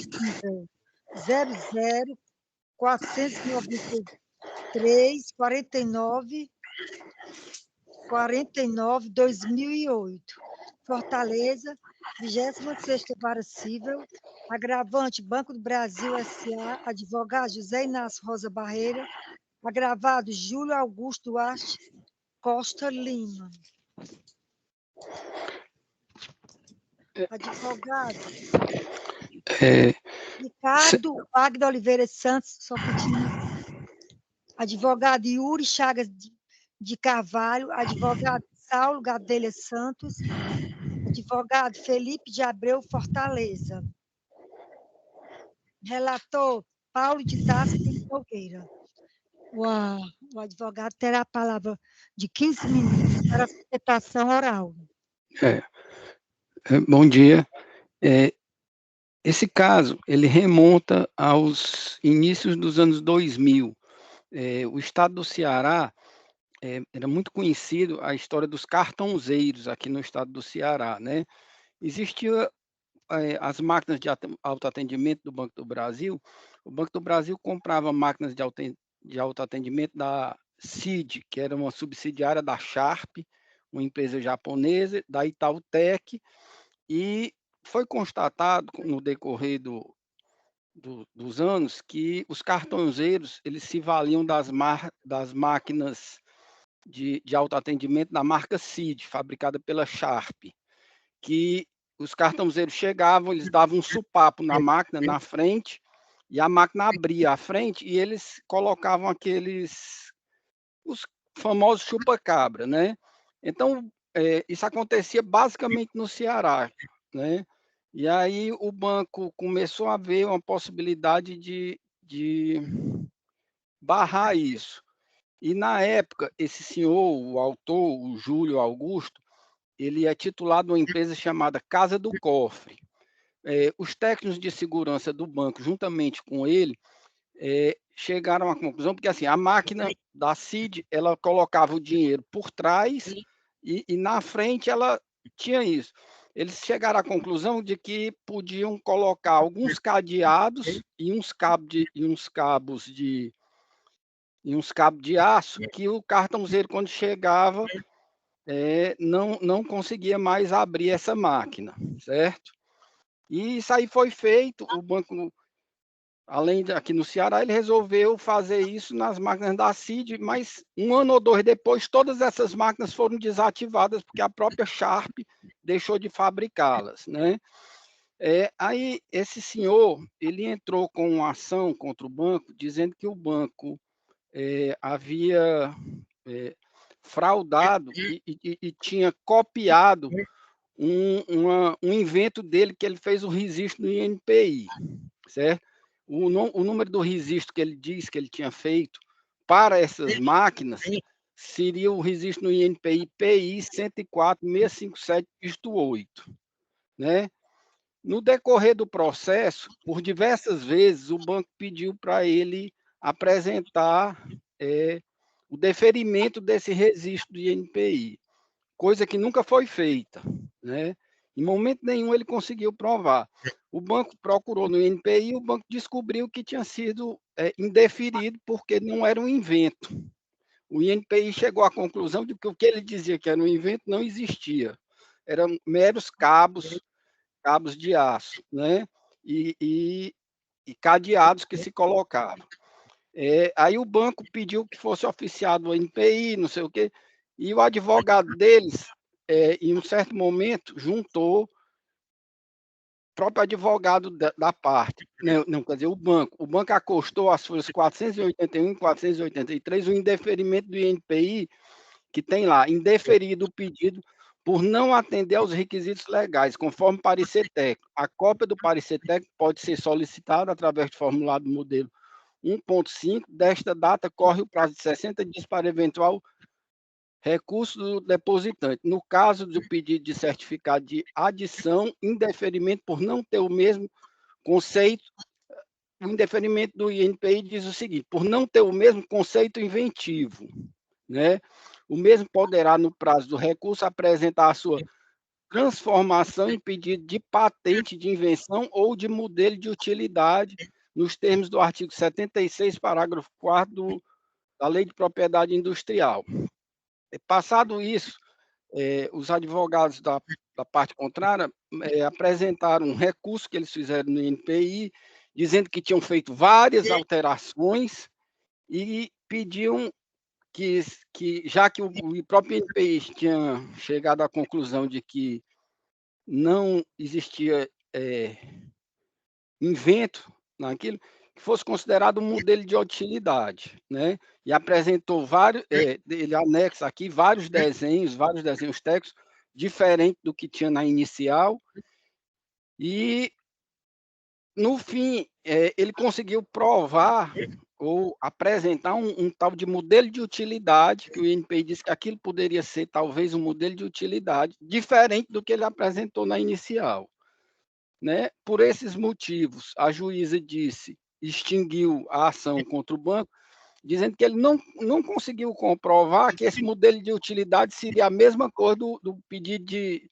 00-493-49-2008. Fortaleza, 26ª Vara Civil. Agravante, Banco do Brasil S.A., advogado José Inácio Rosa Barreira. Agravado, Júlio Augusto Duarte Costa Lima. Advogado. Ricardo Wagner Oliveira Santos, só continua. Advogado Yuri Chagas de Carvalho. Advogado Saulo Gadelha Santos. Advogado Felipe de Abreu Fortaleza. Relator Paulo de Tarso Nogueira. O advogado terá a palavra de 15 minutos para a sustentação oral. Bom dia. Esse caso, ele remonta aos inícios dos anos 2000. O estado do Ceará era muito conhecido a história dos cartãozeiros aqui no estado do Ceará, né? Existia as máquinas de autoatendimento do Banco do Brasil. O Banco do Brasil comprava máquinas de autoatendimento da CID, que era uma subsidiária da Sharp, uma empresa japonesa, da Itautec, e foi constatado no decorrer dos anos que os cartãozeiros eles se valiam das máquinas de autoatendimento da marca CID, fabricada pela Sharp, que os cartãozeiros chegavam, eles davam um supapo na máquina, na frente, e a máquina abria à frente, e eles colocavam os famosos chupa-cabra, né? Então, isso acontecia basicamente no Ceará, né? E aí o banco começou a ver uma possibilidade de barrar isso. E, na época, esse senhor, o autor, o Júlio Augusto, ele é titulado de uma empresa chamada Casa do Cofre. Os técnicos de segurança do banco, juntamente com ele, chegaram à conclusão, porque assim, a máquina da CID, ela colocava o dinheiro por trás e na frente ela tinha isso. Eles chegaram à conclusão de que podiam colocar alguns cadeados e uns cabos de aço que o cartãozeiro, quando chegava, não conseguia mais abrir essa máquina, certo? E isso aí foi feito, o banco, além de aqui no Ceará, ele resolveu fazer isso nas máquinas da CID, mas um ano ou dois depois, todas essas máquinas foram desativadas, porque a própria Sharp deixou de fabricá-las, né? Aí esse senhor, ele entrou com uma ação contra o banco, dizendo que o banco havia fraudado e tinha copiado um invento dele, que ele fez o registro no INPI, certo? O número do registro que ele diz que ele tinha feito para essas máquinas seria o registro no INPI PI 104.657, dígito 8, né? No decorrer do processo, por diversas vezes, o banco pediu para ele apresentar o deferimento desse registro do INPI, coisa que nunca foi feita, né? Em momento nenhum ele conseguiu provar. O banco procurou no INPI e o banco descobriu que tinha sido indeferido porque não era um invento. O INPI chegou à conclusão de que o que ele dizia que era um invento não existia. Eram meros cabos de aço, né? E cadeados que se colocavam. Aí o banco pediu que fosse oficiado o INPI, não sei o quê, e o advogado deles, em um certo momento, juntou o próprio advogado da parte, não, quer dizer, o banco acostou as folhas 481 e 483, o indeferimento do INPI, que tem lá, indeferido o pedido por não atender aos requisitos legais, conforme parecer técnico. A cópia do parecer técnico pode ser solicitada através do formulário do modelo 1.5, desta data corre o prazo de 60 dias para eventual recurso do depositante. No caso do pedido de certificado de adição, indeferimento por não ter o mesmo conceito, o indeferimento do INPI diz o seguinte: por não ter o mesmo conceito inventivo, né? O mesmo poderá, no prazo do recurso, apresentar a sua transformação em pedido de patente de invenção ou de modelo de utilidade, nos termos do artigo 76, parágrafo 4º da Lei de Propriedade Industrial. Passado isso, os advogados da parte contrária apresentaram um recurso que eles fizeram no INPI, dizendo que tinham feito várias alterações e pediam que já que o próprio INPI tinha chegado à conclusão de que não existia invento naquilo, que fosse considerado um modelo de utilidade, né? E apresentou vários, ele anexa aqui vários desenhos técnicos diferentes do que tinha na inicial, e no fim ele conseguiu provar ou apresentar um tal de modelo de utilidade, que o INPI disse que aquilo poderia ser talvez um modelo de utilidade diferente do que ele apresentou na inicial, né? Por esses motivos, a juíza extinguiu a ação contra o banco, dizendo que ele não conseguiu comprovar que esse modelo de utilidade seria a mesma coisa do pedido de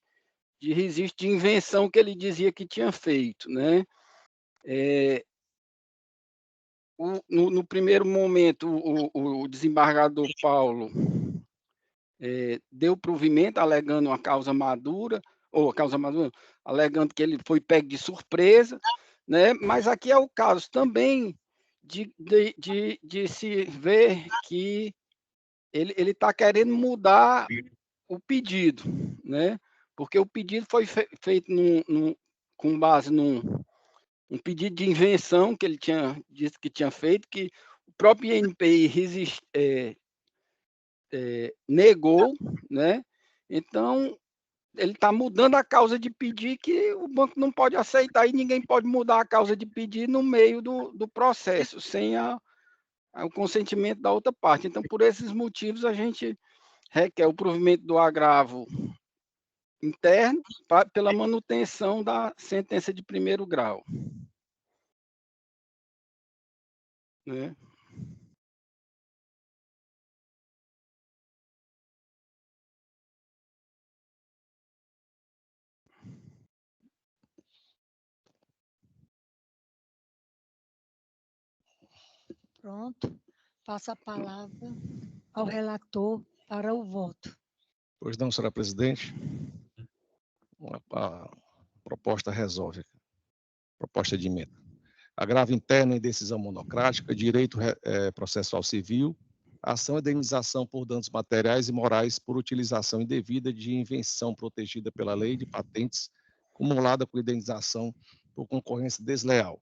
registro de invenção que ele dizia que tinha feito, né? No primeiro momento, o desembargador Paulo deu provimento alegando uma causa madura, alegando que ele foi pego de surpresa, né? Mas aqui é o caso também de se ver que ele está querendo mudar o pedido, né? Porque o pedido foi feito com base num pedido de invenção que ele disse que tinha feito, que o próprio INPI negou, né? Então, ele está mudando a causa de pedir, que o banco não pode aceitar, e ninguém pode mudar a causa de pedir no meio do processo, sem o consentimento da outra parte. Então, por esses motivos, a gente requer o provimento do agravo interno pela manutenção da sentença de primeiro grau, né? Pronto. Passo a palavra ao relator para o voto. Pois não, senhora presidente. A proposta resolve. Proposta de emenda. Agravo interno em decisão monocrática, direito processual civil, ação e indenização por danos materiais e morais por utilização indevida de invenção protegida pela lei de patentes, cumulada com indenização por concorrência desleal,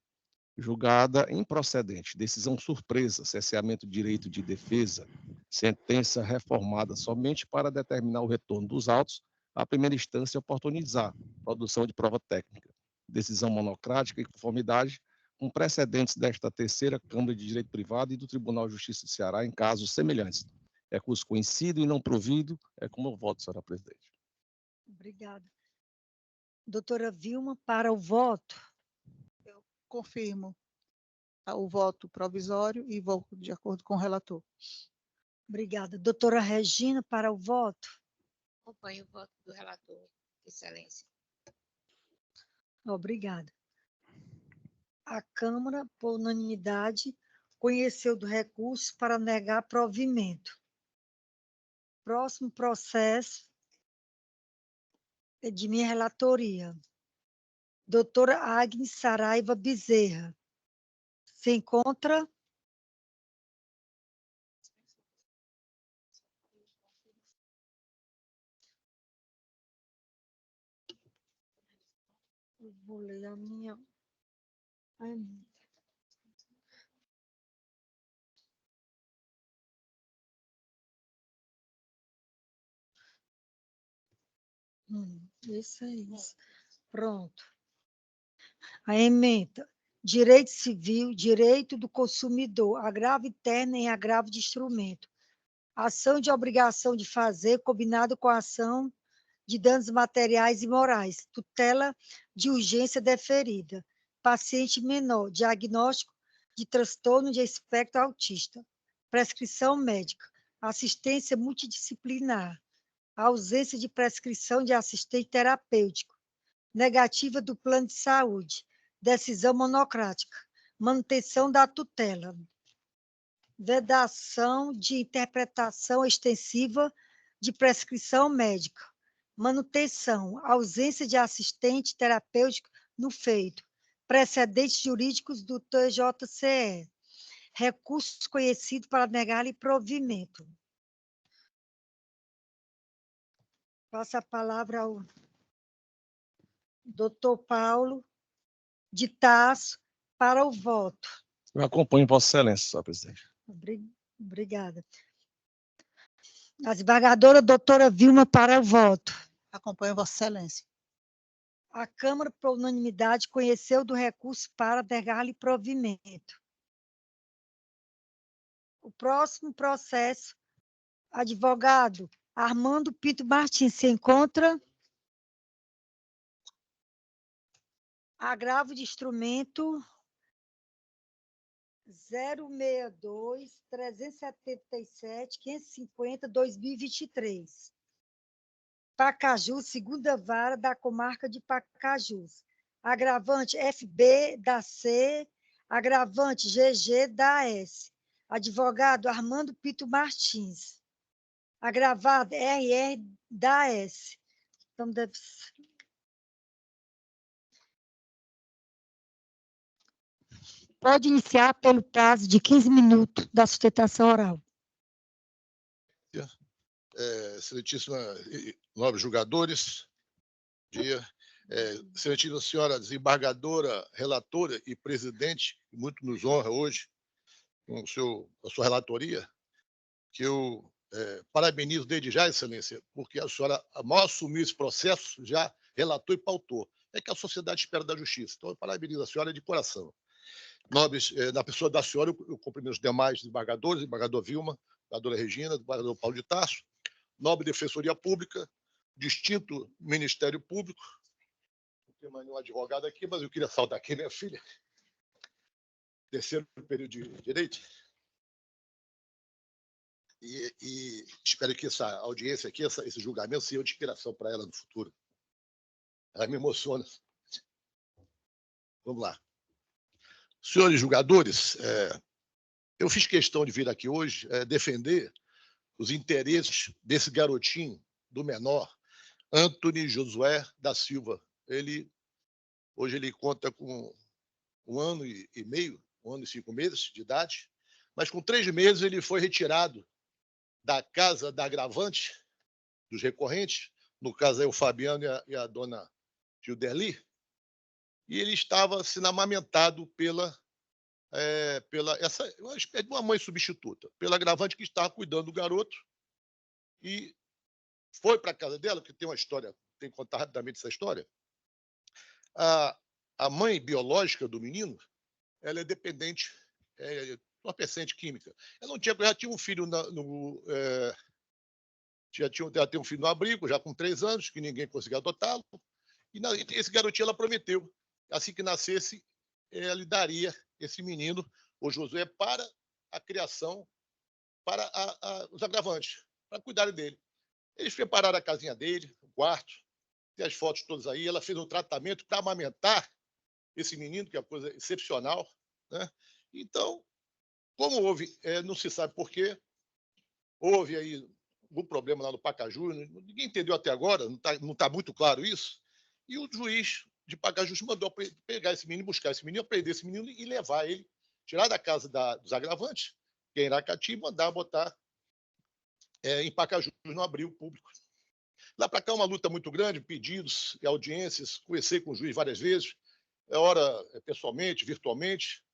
julgada improcedente, decisão surpresa, cerceamento de direito de defesa, sentença reformada somente para determinar o retorno dos autos à primeira instância e oportunizar produção de prova técnica, decisão monocrática e conformidade com precedentes desta terceira Câmara de Direito Privado e do Tribunal de Justiça do Ceará em casos semelhantes. Recurso conhecido e não provido, é como eu voto, senhora presidente. Obrigada. Doutora Vilma, para o voto. Confirmo o voto provisório e voto de acordo com o relator. Obrigada. Doutora Regina, para o voto. Acompanho o voto do relator, excelência. Obrigada. A Câmara, por unanimidade, conheceu do recurso para negar provimento. Próximo processo é de minha relatoria. Doutora Agnes Saraiva Bezerra. Se encontra? Eu vou ler a minha. Ai, isso é isso. Pronto. A ementa. Direito civil, direito do consumidor, agravo interno em agravo de instrumento. Ação de obrigação de fazer, combinado com a ação de danos materiais e morais. Tutela de urgência deferida. Paciente menor, diagnóstico de transtorno de espectro autista. Prescrição médica. Assistência multidisciplinar. Ausência de prescrição de assistente terapêutico. Negativa do plano de saúde. Decisão monocrática. Manutenção da tutela. Vedação de interpretação extensiva de prescrição médica. Manutenção, ausência de assistente terapêutico no feito. Precedentes jurídicos do TJCE. Recursos conhecidos para negar-lhe provimento. Passo a palavra ao doutor Paulo de Tasso para o voto. Eu acompanho Vossa Excelência, senhora presidente. Obrigada. A desembargadora doutora Vilma para o voto. Acompanho Vossa Excelência. A Câmara, por unanimidade, conheceu do recurso para negar-lhe provimento. O próximo processo, advogado Armando Pinto Martins, se encontra? Agravo de instrumento 062-377-550-2023. Pacajus, segunda vara da comarca de Pacajus. Agravante FB da C, agravante GG da S. Advogado Armando Pinto Martins. Agravado RR da S. Então, deve ser. Pode iniciar pelo prazo de 15 minutos da sustentação oral. Excelentíssima, nobres julgadores, dia. Excelentíssima senhora desembargadora, relatora e presidente, muito nos honra hoje com a sua relatoria, que eu parabenizo desde já, excelência, porque a senhora, ao assumir esse processo, já relatou e pautou. É que a sociedade espera da justiça. Então, eu parabenizo a senhora de coração. Nobres, na pessoa da senhora, eu cumprimento os demais desembargadores, desembargador Vilma, desembargadora Regina, desembargador Paulo de Tasso, nobre Defensoria Pública, distinto Ministério Público. Não tem mais nenhum advogado aqui, mas eu queria saudar aqui minha filha. Terceiro período de Direito. E espero que essa audiência aqui, esse julgamento, seja de inspiração para ela no futuro. Ela me emociona. Vamos lá. Senhores julgadores, eu fiz questão de vir aqui hoje defender os interesses desse garotinho, do menor, Antony Josué da Silva. Hoje ele conta com 1 ano e meio, 1 ano e 5 meses de idade, mas com 3 meses ele foi retirado da casa da agravante, dos recorrentes, no caso aí o Fabiano e a dona Gilderli, e ele estava sendo amamentado pela uma espécie de uma mãe substituta, pela agravante que estava cuidando do garoto, e foi para a casa dela, que tem uma história, tem que contar rapidamente essa história. A mãe biológica do menino, ela é dependente, uma paciente química. Ela já tinha um filho já tem um filho no abrigo, já com 3 anos, que ninguém conseguia adotá-lo. E esse garotinho ela prometeu, assim que nascesse, ela daria esse menino, o Josué, para a criação, para os agravantes, para cuidarem dele. Eles prepararam a casinha dele, o quarto, tem as fotos todas aí. Ela fez um tratamento para amamentar esse menino, que é uma coisa excepcional, né? Então, como houve, não se sabe por quê, houve aí algum problema lá no Pacaju, ninguém entendeu até agora, não tá muito claro isso, e o juiz de Pacaju mandou pegar esse menino, buscar esse menino, prender esse menino e levar ele, tirar da casa dos agravantes, que é em Aracati, e mandar botar em Pacaju, no abrigo público. Lá para cá, uma luta muito grande, pedidos e audiências, conversei com o juiz várias vezes, ora pessoalmente, virtualmente.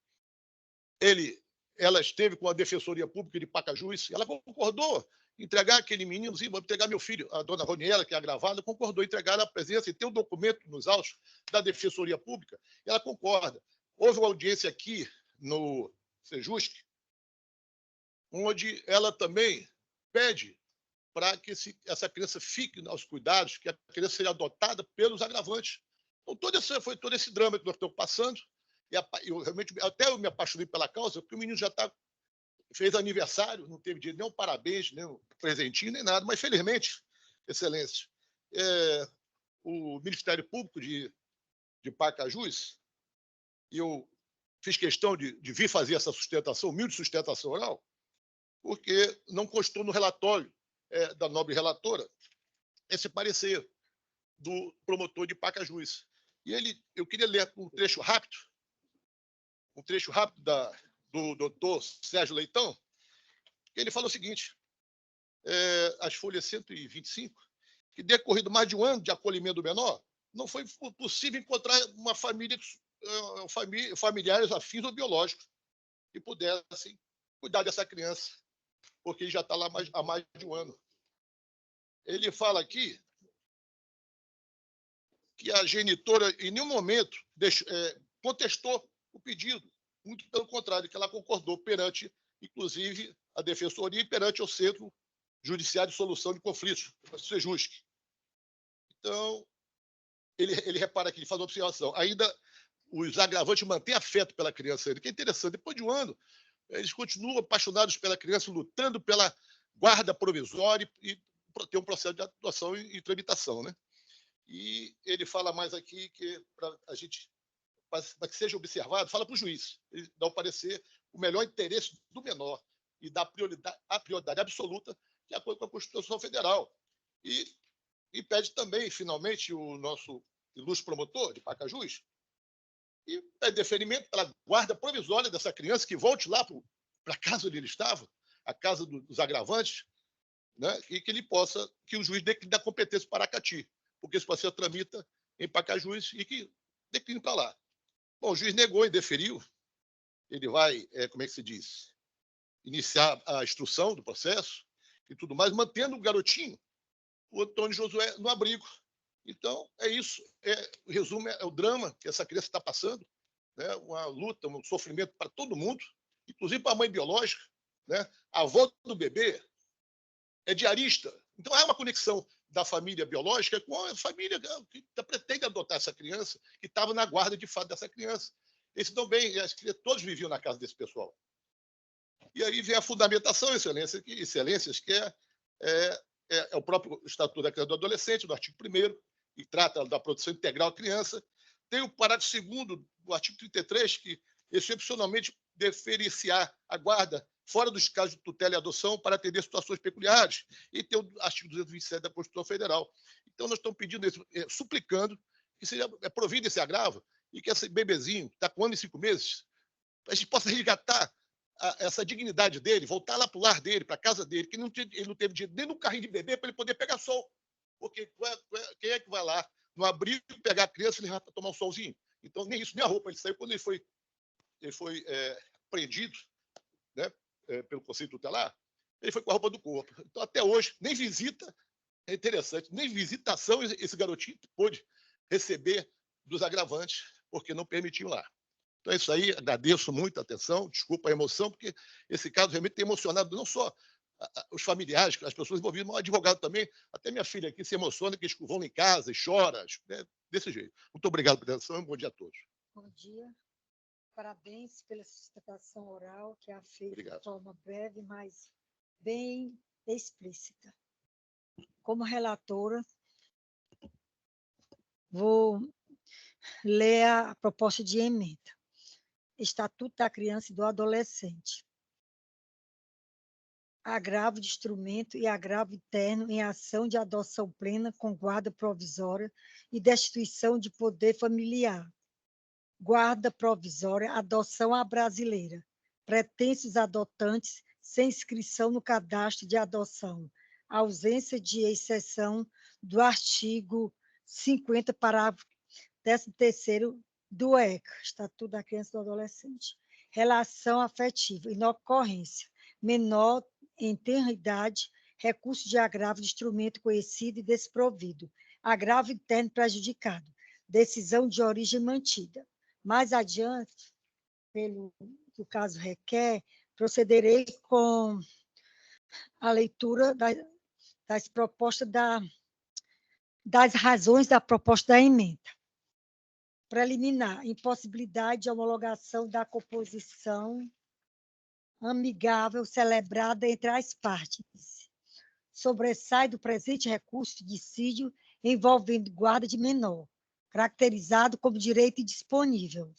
Ela esteve com a Defensoria Pública de Pacajus, ela concordou em entregar aquele menino, vou entregar meu filho, a dona Roniela, que é agravada, concordou em entregar a presença, e tem um documento nos autos da Defensoria Pública, ela concorda. Houve uma audiência aqui no Sejusc, onde ela também pede para que essa criança fique aos cuidados, que a criança seja adotada pelos agravantes. Então, foi todo esse drama que nós estamos passando. E realmente, até eu me apaixonei pela causa, porque o menino já fez aniversário, não teve direito nem um parabéns, nem um presentinho, nem nada. Mas, felizmente, Excelência, o Ministério Público de Pacajus, e eu fiz questão de vir fazer essa sustentação, humilde sustentação oral, porque não constou no relatório da nobre relatora esse parecer do promotor de Pacajus. E eu queria ler um trecho rápido do doutor Sérgio Leitão, que ele fala o seguinte, as folhas 125, que decorrido mais de um ano de acolhimento do menor, não foi possível encontrar uma familiares afins ou biológicos que pudessem cuidar dessa criança, porque ele já está lá há mais de um ano. Ele fala aqui que a genitora, em nenhum momento, contestou o pedido. Muito pelo contrário, que ela concordou perante, inclusive, a Defensoria e perante o Centro Judiciário de Solução de Conflitos, o Sejusc. Então, ele repara aqui, ele faz uma observação. Ainda os agravantes mantêm afeto pela criança, que é interessante. Depois de um ano, eles continuam apaixonados pela criança, lutando pela guarda provisória e ter um processo de adoção e tramitação, né? E ele fala mais aqui que para a gente, para que seja observado, fala para o juiz, ele dá o parecer, o melhor interesse do menor e dá a prioridade absoluta, de acordo com a Constituição Federal. E pede também, finalmente, o nosso ilustre promotor de Pacajus, e pede deferimento pela guarda provisória dessa criança, que volte lá para a casa onde ele estava, a casa dos agravantes, né? E que o juiz dê competência para Aracati, porque esse processo tramita em Pacajus e que decline para lá. Bom, o juiz negou e deferiu. Ele vai, como é que se diz, iniciar a instrução do processo e tudo mais, mantendo o garotinho, o Antônio Josué, no abrigo. Então, é isso. O resumo é o drama que essa criança está passando, né? Uma luta, um sofrimento para todo mundo, inclusive para a mãe biológica, né? A avó do bebê é diarista. Então, há uma conexão da família biológica com a família que pretende adotar essa criança, que estava na guarda, de fato, dessa criança. Eles também, todos viviam na casa desse pessoal. E aí vem a fundamentação, excelências, que é o próprio Estatuto da Criança e do Adolescente, no artigo 1º, que trata da proteção integral à criança. Tem o parágrafo 2º do artigo 33, que excepcionalmente diferenciar a guarda fora dos casos de tutela e adoção para atender situações peculiares. E tem o artigo 227 da Constituição Federal. Então, nós estamos pedindo, suplicando que seja provido esse agravo e que esse bebezinho, que está com 1 ano e 5 meses, a gente possa resgatar essa dignidade dele, voltar lá para o lar dele, para a casa dele, que ele não teve dinheiro nem no carrinho de bebê para ele poder pegar sol. Porque quem é que vai lá no abrigo pegar a criança e levar para tomar um solzinho? Então, nem isso, nem a roupa. Ele saiu quando ele foi apreendido, né, pelo Conselho Tutelar, ele foi com a roupa do corpo. Então, até hoje, nem visita, é interessante, nem visitação esse garotinho pôde receber dos agravantes, porque não permitiam lá. Então, é isso aí, agradeço muito a atenção, desculpa a emoção, porque esse caso realmente tem emocionado não só os familiares, as pessoas envolvidas, mas o advogado também, até minha filha aqui se emociona, que vão em casa e chora, né, desse jeito. Muito obrigado pela atenção e bom dia a todos. Bom dia. Parabéns pela sustentação oral, que é feita de forma breve, mas bem explícita. Como relatora, vou ler a proposta de emenda. Estatuto da Criança e do Adolescente. Agravo de instrumento e agravo interno em ação de adoção plena com guarda provisória e destituição de poder familiar. Guarda provisória, adoção à brasileira. Pretensos adotantes sem inscrição no cadastro de adoção. Ausência de exceção do artigo 50, parágrafo 13º do ECA, Estatuto da Criança e do Adolescente. Relação afetiva, inocorrência, menor em tenra idade, recurso de agravo de instrumento conhecido e desprovido, agravo interno prejudicado, decisão de origem mantida. Mais adiante, pelo que o caso requer, procederei com a leitura das propostas das razões da proposta da emenda. Preliminar, impossibilidade de homologação da composição amigável celebrada entre as partes. Sobressai do presente recurso de dissídio envolvendo guarda de menor, caracterizado como direito indisponível.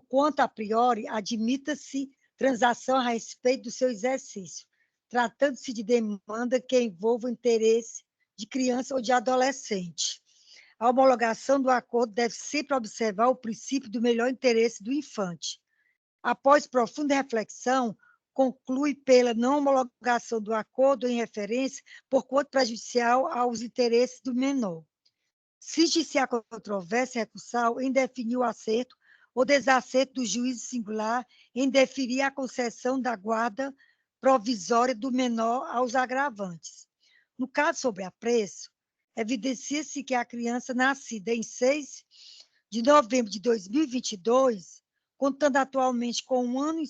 Quanto a priori, admita-se transação a respeito do seu exercício, tratando-se de demanda que envolva o interesse de criança ou de adolescente. A homologação do acordo deve sempre observar o princípio do melhor interesse do infante. Após profunda reflexão, conclui pela não homologação do acordo em referência, porquanto prejudicial aos interesses do menor. Cinge-se a controvérsia recursal em definir o acerto ou desacerto do juízo singular em deferir a concessão da guarda provisória do menor aos agravantes. No caso sobre apreço, evidencia-se que a criança nascida em 6 de novembro de 2022, contando atualmente com 1 ano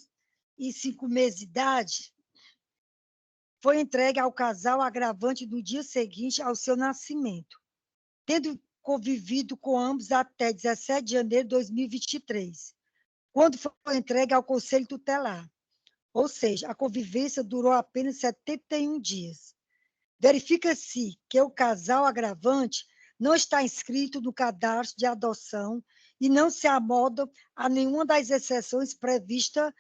e 5 meses de idade, foi entregue ao casal agravante no dia seguinte ao seu nascimento, tendo convivido com ambos até 17 de janeiro de 2023, quando foi entregue ao Conselho Tutelar. Ou seja, a convivência durou apenas 71 dias. Verifica-se que o casal agravante não está inscrito no cadastro de adoção e não se amolda a nenhuma das exceções previstas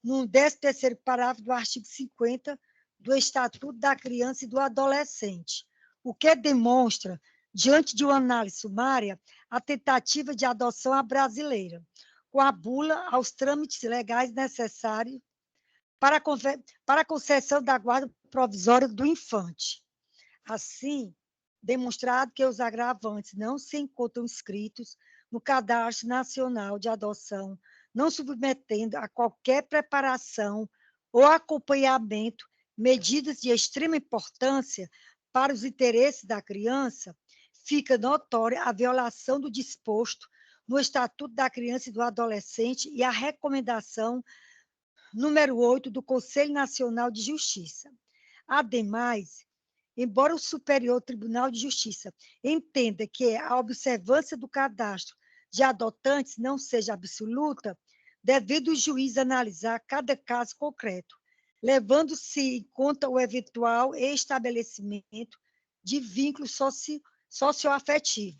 no 13º parágrafo do artigo 50 do Estatuto da Criança e do Adolescente, o que demonstra, diante de uma análise sumária, a tentativa de adoção à brasileira, com a bula aos trâmites legais necessários para a concessão da guarda provisória do infante. Assim, demonstrado que os agravantes não se encontram inscritos no Cadastro Nacional de Adoção, não submetendo a qualquer preparação ou acompanhamento medidas de extrema importância para os interesses da criança, fica notória a violação do disposto no Estatuto da Criança e do Adolescente e a recomendação número 8 do Conselho Nacional de Justiça. Ademais, embora o Superior Tribunal de Justiça entenda que a observância do cadastro de adotantes não seja absoluta, devendo o juiz analisar cada caso concreto, levando-se em conta o eventual estabelecimento de vínculo socioafetivo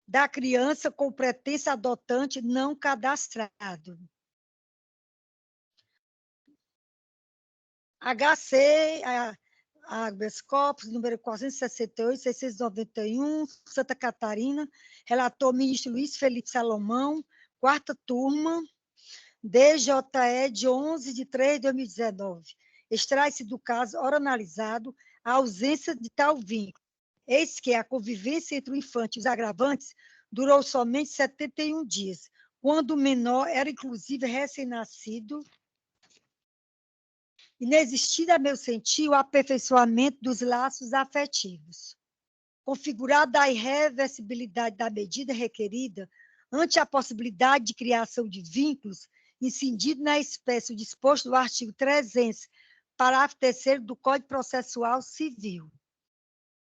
da criança com pretenso adotante não cadastrado. HC, habeas corpus, número 468, 691, Santa Catarina, relator ministro Luiz Felipe Salomão, 4ª turma, DJE de 11/3/2019. Extrai-se do caso, ora analisado, a ausência de tal vínculo. Eis que a convivência entre o infante e os agravantes durou somente 71 dias, quando o menor era, inclusive, recém-nascido, inexistindo, a meu sentir, o aperfeiçoamento dos laços afetivos. Configurada a irreversibilidade da medida requerida, ante a possibilidade de criação de vínculos, incidido na espécie disposto no artigo 300, parágrafo 3º do Código Processual Civil.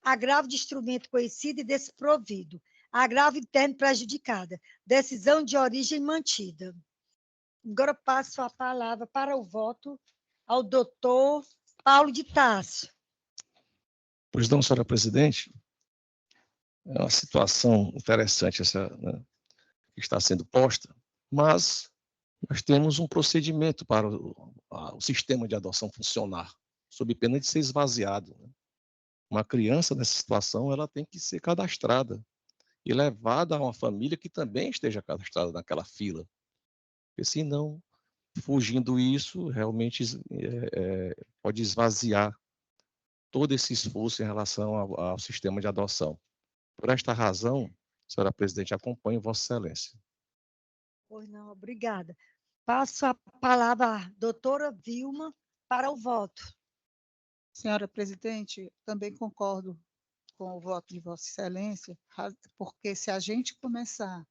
Agravo de instrumento conhecido e desprovido. Agravo interno prejudicada. Decisão de origem mantida. Agora passo a palavra para o voto ao doutor Paulo de Tarso. Pois não, senhora presidente, é uma situação interessante essa, né, que está sendo posta, mas nós temos um procedimento para o sistema de adoção funcionar, sob pena de ser esvaziado, né? Uma criança nessa situação, ela tem que ser cadastrada e levada a uma família que também esteja cadastrada naquela fila, porque senão, fugindo isso, realmente pode esvaziar todo esse esforço em relação ao sistema de adoção. Por esta razão, senhora presidente, acompanho Vossa Excelência. Pois não, obrigada. Passo a palavra à doutora Vilma para o voto. Senhora presidente, também concordo com o voto de Vossa Excelência, porque se a gente começar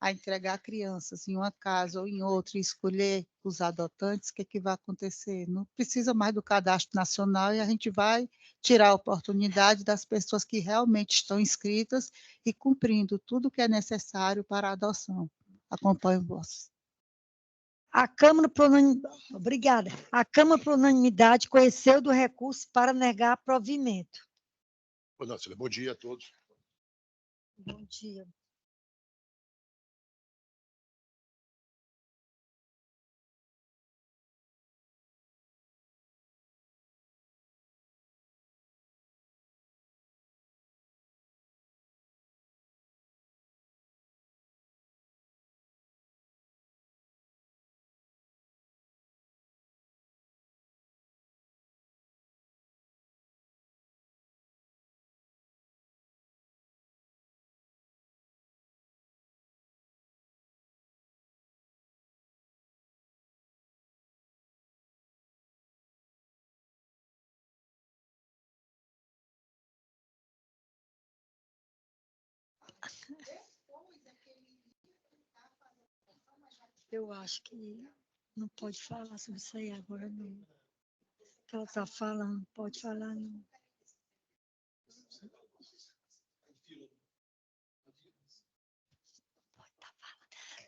a entregar crianças em uma casa ou em outra e escolher os adotantes, o que vai acontecer? Não precisa mais do cadastro nacional e a gente vai tirar a oportunidade das pessoas que realmente estão inscritas e cumprindo tudo o que é necessário para a adoção. Acompanho Vossa. A Câmara, por unanimidade, obrigada. A Câmara, por unanimidade, conheceu do recurso para negar provimento. Bom dia a todos. Bom dia. Eu acho que não pode falar sobre isso aí agora, não. Que ela está falando, pode falar, não.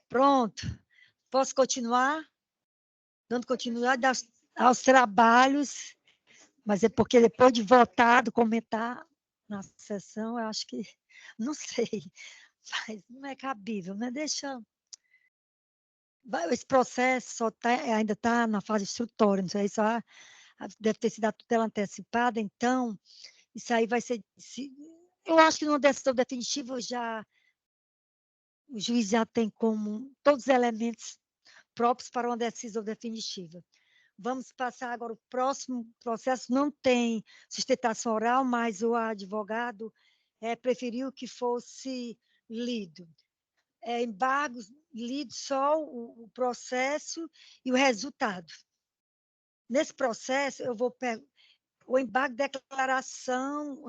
Pronto. Posso continuar? Dando continuidade aos trabalhos, mas é porque depois de votado, comentar na sessão, eu acho que, não sei, mas não é cabível, né? Deixa... Esse processo ainda está na fase instrutória, não sei, só deve ter sido a tutela antecipada, então, isso aí vai ser... Eu acho que numa decisão definitiva, o juiz já tem como todos os elementos próprios para uma decisão definitiva. Vamos passar agora, o próximo processo não tem sustentação oral, mas o advogado preferiu que fosse lido. Embargos, lido só o processo e o resultado. Nesse processo, eu vou pegar o embargo de declaração,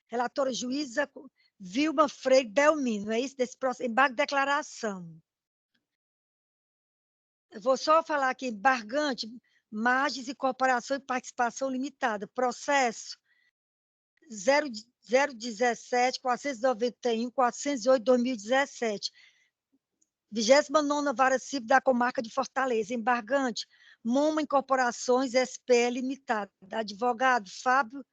relatora juíza Vilma Freire Belmino, é isso? Desse processo, embargo de declaração. Eu vou só falar aqui, embargante, margens e corporação e participação limitada, processo 017-491-408-2017, 29ª Vara Civil da Comarca de Fortaleza, embargante, Moma Incorporações SPE Limitada, advogado Fábio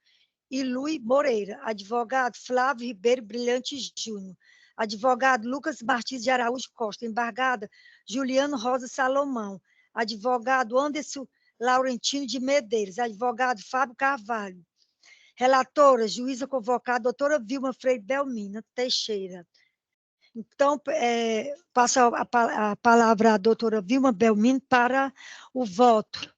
Ilui Moreira, advogado Flávio Ribeiro Brilhante Júnior, advogado Lucas Martins de Araújo Costa, embargada Juliano Rosa Salomão, advogado Anderson Laurentino de Medeiros, advogado Fábio Carvalho, relatora, juíza convocada, doutora Vilma Freire Belmina Teixeira, Então, passo a palavra à doutora Vilma Belmino para o voto,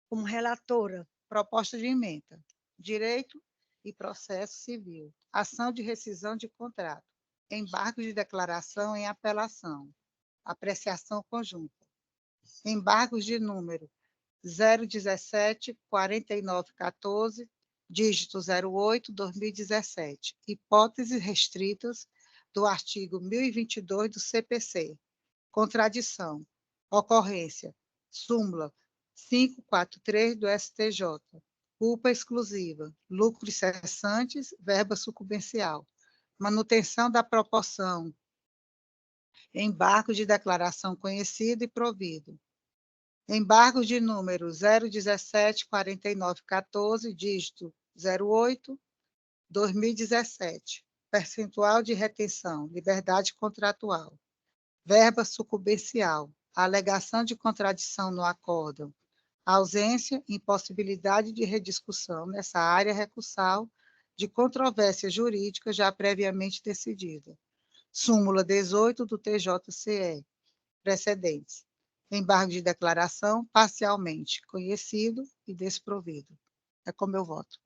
como relatora. Proposta de emenda. Direito e processo civil. Ação de rescisão de contrato. Embargo de declaração em apelação. Apreciação conjunta. Embargos de número 017 4914, dígito 08, 2017. Hipóteses restritas do artigo 1022 do CPC. Contradição. Ocorrência. Súmula 543 do STJ. Culpa exclusiva. Lucros cessantes, verba sucumbencial. Manutenção da proporção. Embargo de declaração conhecido e provido. Embargo de número 017 4914, dígito 08, 2017. Percentual de retenção, liberdade contratual. Verba sucumbencial, alegação de contradição no acórdão, ausência, impossibilidade de rediscussão nessa área recursal de controvérsia jurídica já previamente decidida. Súmula 18 do TJCE. Precedentes. Embargo de declaração parcialmente conhecido e desprovido. É como eu voto.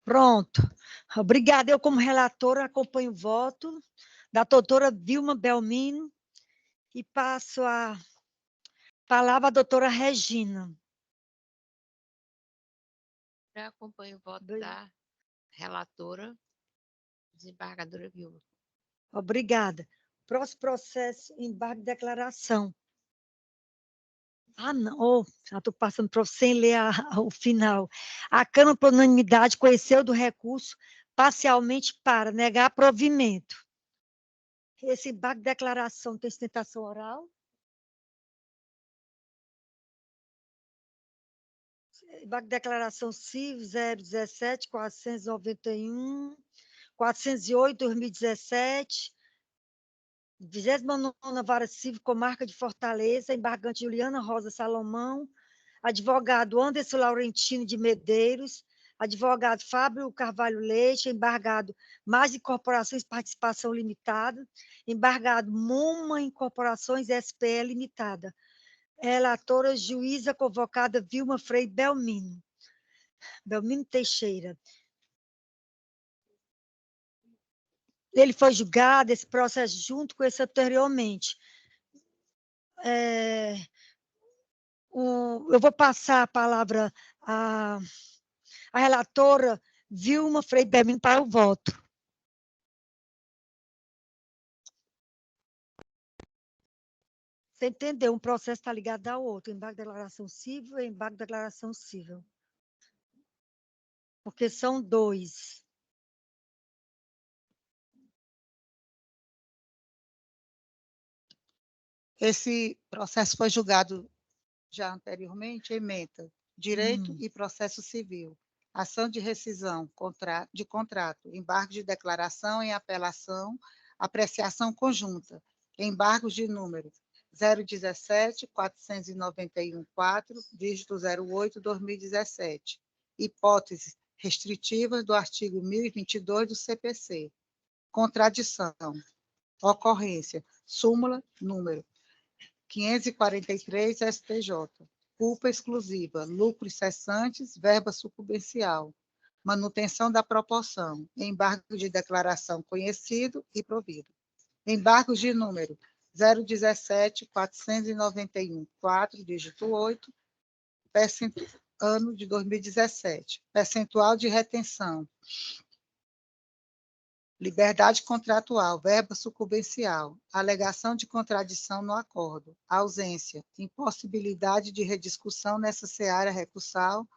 Pronto. Obrigada. Eu, como relatora, acompanho o voto da doutora Vilma Belmino e passo a palavra à doutora Regina. Eu acompanho o voto da relatora, desembargadora Vilma. Obrigada. Próximo processo, embargo de declaração. Ah, não, já estou passando para sem ler o final. A Câmara, por unanimidade, conheceu do recurso parcialmente para negar provimento. Esse embargo de declaração tem sustentação oral? Embargo de declaração civil 017 491 408 2017. 29ª Vara Civil, Comarca de Fortaleza, embargante Juliana Rosa Salomão, advogado Anderson Laurentino de Medeiros, advogado Fábio Carvalho Leite, embargado Mais Incorporações Participação Limitada, embargado Moma Incorporações SPE Limitada, relatora juíza convocada Vilma Frei Belmino Teixeira. Ele foi julgado, esse processo, junto com esse anteriormente. Eu vou passar a palavra à relatora Vilma Frei Belmino para o voto. Você entendeu? Um processo está ligado ao outro, embargo de declaração civil e embargo de declaração civil. Porque são dois. Esse processo foi julgado já anteriormente, ementa, direito e processo civil, ação de rescisão de contrato, embargo de declaração em apelação, apreciação conjunta, embargos de número 017 491 4, dígito 08, 2017, hipóteses restritivas do artigo 1022 do CPC, contradição, ocorrência, súmula, número 543 STJ. Culpa exclusiva, lucros cessantes, verba sucumbencial. Manutenção da proporção. Embargo de declaração conhecido e provido. Embargos de número 017 491 4, dígito 8, ano de 2017. Percentual de retenção. Liberdade contratual, verba sucumbencial, alegação de contradição no acordo, ausência, impossibilidade de rediscussão nessa seara recursal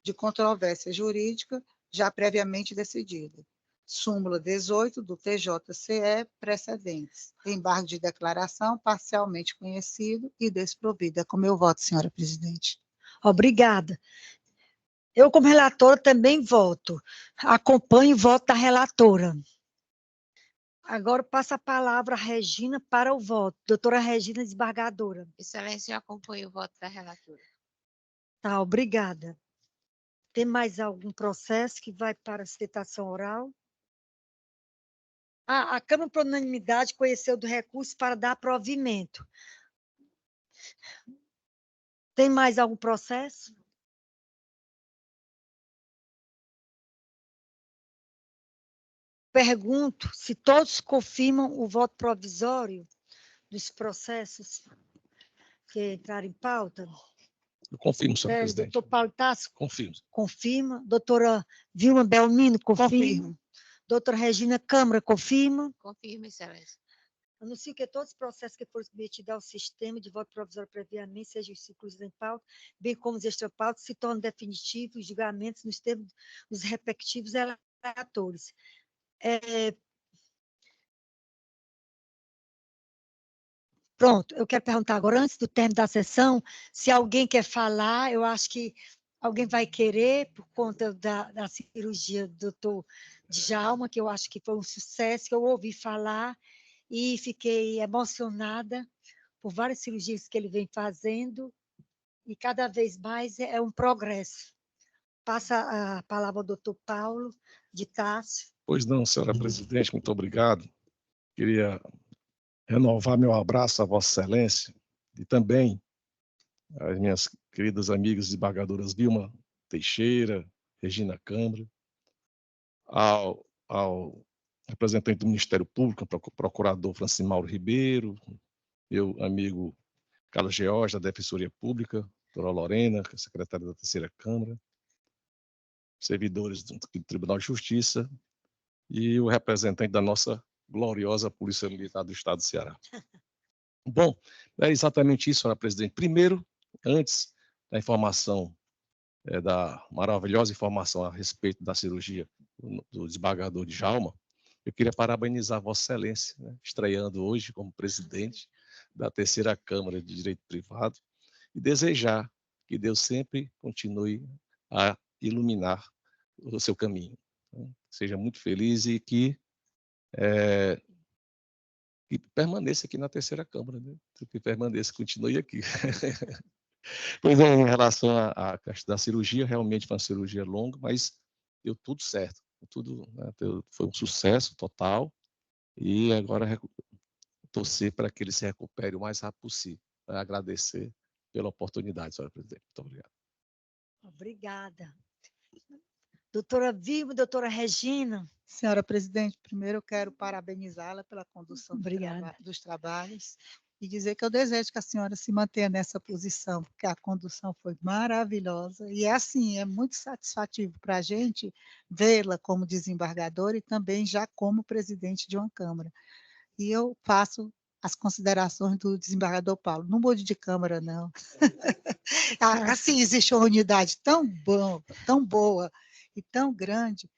de controvérsia jurídica já previamente decidida. Súmula 18 do TJCE, precedentes. Embargo de declaração parcialmente conhecido e desprovido. É com meu voto, senhora presidente. Obrigada. Eu, como relatora, também voto. Acompanho o voto da relatora. Agora passo a palavra à Regina para o voto. Doutora Regina, desembargadora. Excelência, eu acompanho o voto da relatora. Tá, obrigada. Tem mais algum processo que vai para a sustentação oral? A Câmara, por unanimidade, conheceu do recurso para dar provimento. Tem mais algum processo? Pergunto se todos confirmam o voto provisório dos processos que entraram em pauta. Eu confirmo, senhora presidente. Doutor Paulo Tasso? Confirmo. Confirma. Doutora Vilma Belmino, confirma. Doutora Regina Câmara, confirma. Confirma, excelência. Anuncio que todos os processos que forem submetidos ao sistema de voto provisório previamente sejam incluídos em pauta, bem como os extrapautas, se tornam definitivos os julgamentos nos termos dos respectivos relatores. Pronto, eu quero perguntar agora, antes do término da sessão, se alguém quer falar. Eu acho que alguém vai querer, por conta da cirurgia do doutor Djalma, que eu acho que foi um sucesso, que eu ouvi falar e fiquei emocionada por várias cirurgias que ele vem fazendo, e cada vez mais é um progresso. Passa a palavra ao doutor Paulo de Tasso. Pois não, senhora presidente, muito obrigado. Queria renovar meu abraço a Vossa Excelência e também às minhas queridas amigas desembargadoras Vilma Teixeira, Regina Câmara, ao representante do Ministério Público, procurador Francisco Mauro Ribeiro, meu amigo Carlos George, da Defensoria Pública, doutora Lorena, secretária da Terceira Câmara, servidores do Tribunal de Justiça e o representante da nossa gloriosa Polícia Militar do Estado do Ceará. Bom, é exatamente isso, senhora presidente. Primeiro, antes da informação, da maravilhosa informação a respeito da cirurgia do desembargador Djalma, eu queria parabenizar Vossa Excelência, né, estreando hoje como presidente da Terceira Câmara de Direito Privado, e desejar que Deus sempre continue a iluminar o seu caminho. Seja muito feliz e que permaneça aqui na Terceira Câmara, né? Que permaneça, continue aqui. Pois é, em relação à questão da cirurgia, realmente foi uma cirurgia longa, mas deu tudo certo. Tudo, né, foi um sucesso total, e agora torcer para que ele se recupere o mais rápido possível. Agradecer pela oportunidade, senhora presidente. Muito obrigado. Obrigada. Doutora Vilma, doutora Regina. Senhora presidente, primeiro eu quero parabenizá-la pela condução dos trabalhos e dizer que eu desejo que a senhora se mantenha nessa posição, porque a condução foi maravilhosa e é muito satisfativo para a gente vê-la como desembargadora e também já como presidente de uma Câmara. E eu faço as considerações do desembargador Paulo. Não mude de Câmara, não. Assim, existe uma unidade tão boa e tão grande,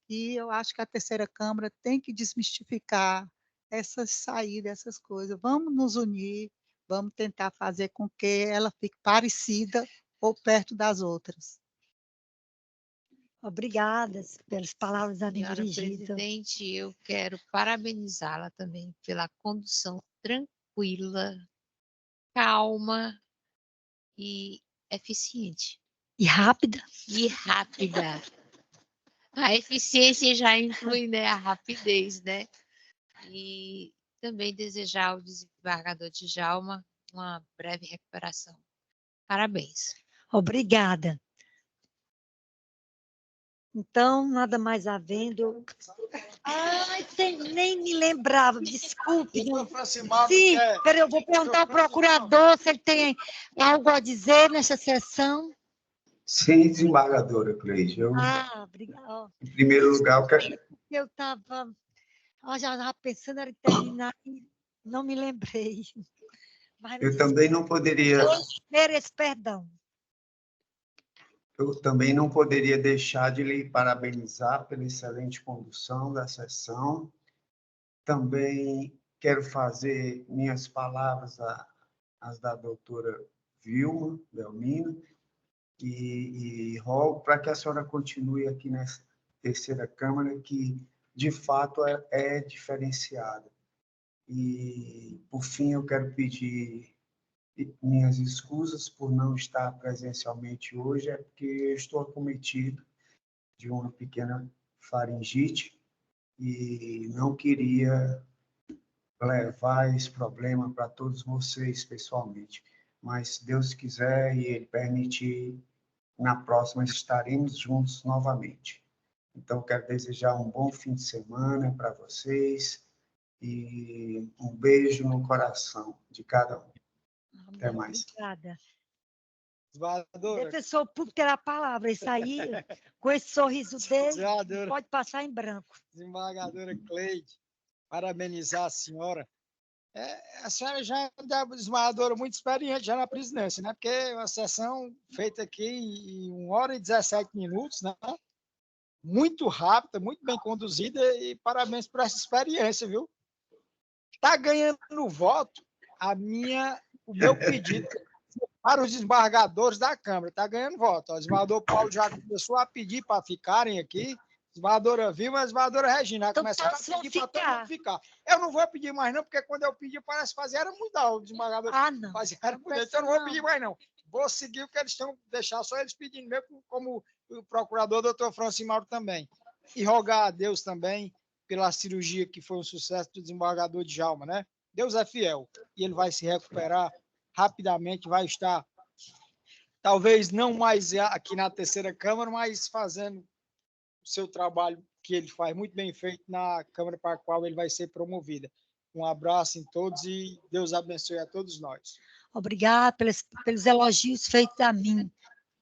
e eu acho que a Terceira Câmara tem que desmistificar essas saídas, essas coisas. Vamos nos unir, vamos tentar fazer com que ela fique parecida ou perto das outras. Obrigada pelas palavras a mim Senhora dirigidas. presidente, eu quero parabenizá-la também pela condução tranquila, calma e eficiente. E rápida. E rápida. A eficiência já inclui, né, a rapidez, né? E também desejar ao desembargador Djalma uma breve recuperação. Parabéns. Obrigada. Então, nada mais havendo. Ai, nem me lembrava, desculpe. Sim, peraí, eu vou perguntar ao procurador se ele tem algo a dizer nessa sessão. Sim, desembargadora Cleide. Obrigada. Em primeiro lugar, eu quero... Eu estava já pensando em terminar e não me lembrei. Eu também não poderia... Mereço perdão. Eu também não poderia deixar de lhe parabenizar pela excelente condução da sessão. Também quero fazer minhas palavras as da doutora Vilma Belmino e rogo para que a senhora continue aqui nessa Terceira Câmara, que, de fato, é diferenciada. E, por fim, eu quero pedir minhas escusas por não estar presencialmente hoje, é porque eu estou acometido de uma pequena faringite e não queria levar esse problema para todos vocês pessoalmente. Mas, se Deus quiser e Ele permitir, na próxima estaremos juntos novamente. Então, quero desejar um bom fim de semana para vocês e um beijo no coração de cada um. Até mais. Obrigada. Desembargadora, Defensor público terá a palavra. Isso aí, com esse sorriso dele, desembargadora, pode passar em branco. desembargadora Cleide, parabenizar a senhora. A senhora já é uma desembargadora muito experiente já na presidência, né? Porque é uma sessão feita aqui em 1 hora e 17 minutos, né? Muito rápida, muito bem conduzida e parabéns por essa experiência, viu? Está ganhando no voto o meu pedido para os desembargadores da Câmara. Está ganhando voto. O desembargador Paulo já começou a pedir para ficarem aqui. Desembargadora Vilma e a desembargadora Regina. Então, Começaram a pedir para todo mundo ficar. Eu não vou pedir mais, não, porque quando eu pedi, parece que fazer mudar. O desembargador Não. fazia mudar. Então, eu não vou pedir mais, não. Vou seguir o que eles estão, deixar só eles pedindo mesmo, como o procurador, doutor Francisco Mauro, também. E rogar a Deus também pela cirurgia que foi um sucesso do desembargador Djalma, né? Deus é fiel e ele vai se recuperar rapidamente, vai estar, talvez não mais aqui na terceira Câmara, mas fazendo o seu trabalho que ele faz muito bem feito na Câmara para a qual ele vai ser promovida. Um abraço em todos e Deus abençoe a todos nós. Obrigada pelos elogios feitos a mim.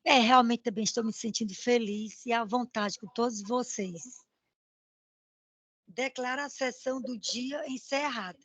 Realmente também estou me sentindo feliz e à vontade com todos vocês. Declaro a sessão do dia encerrada.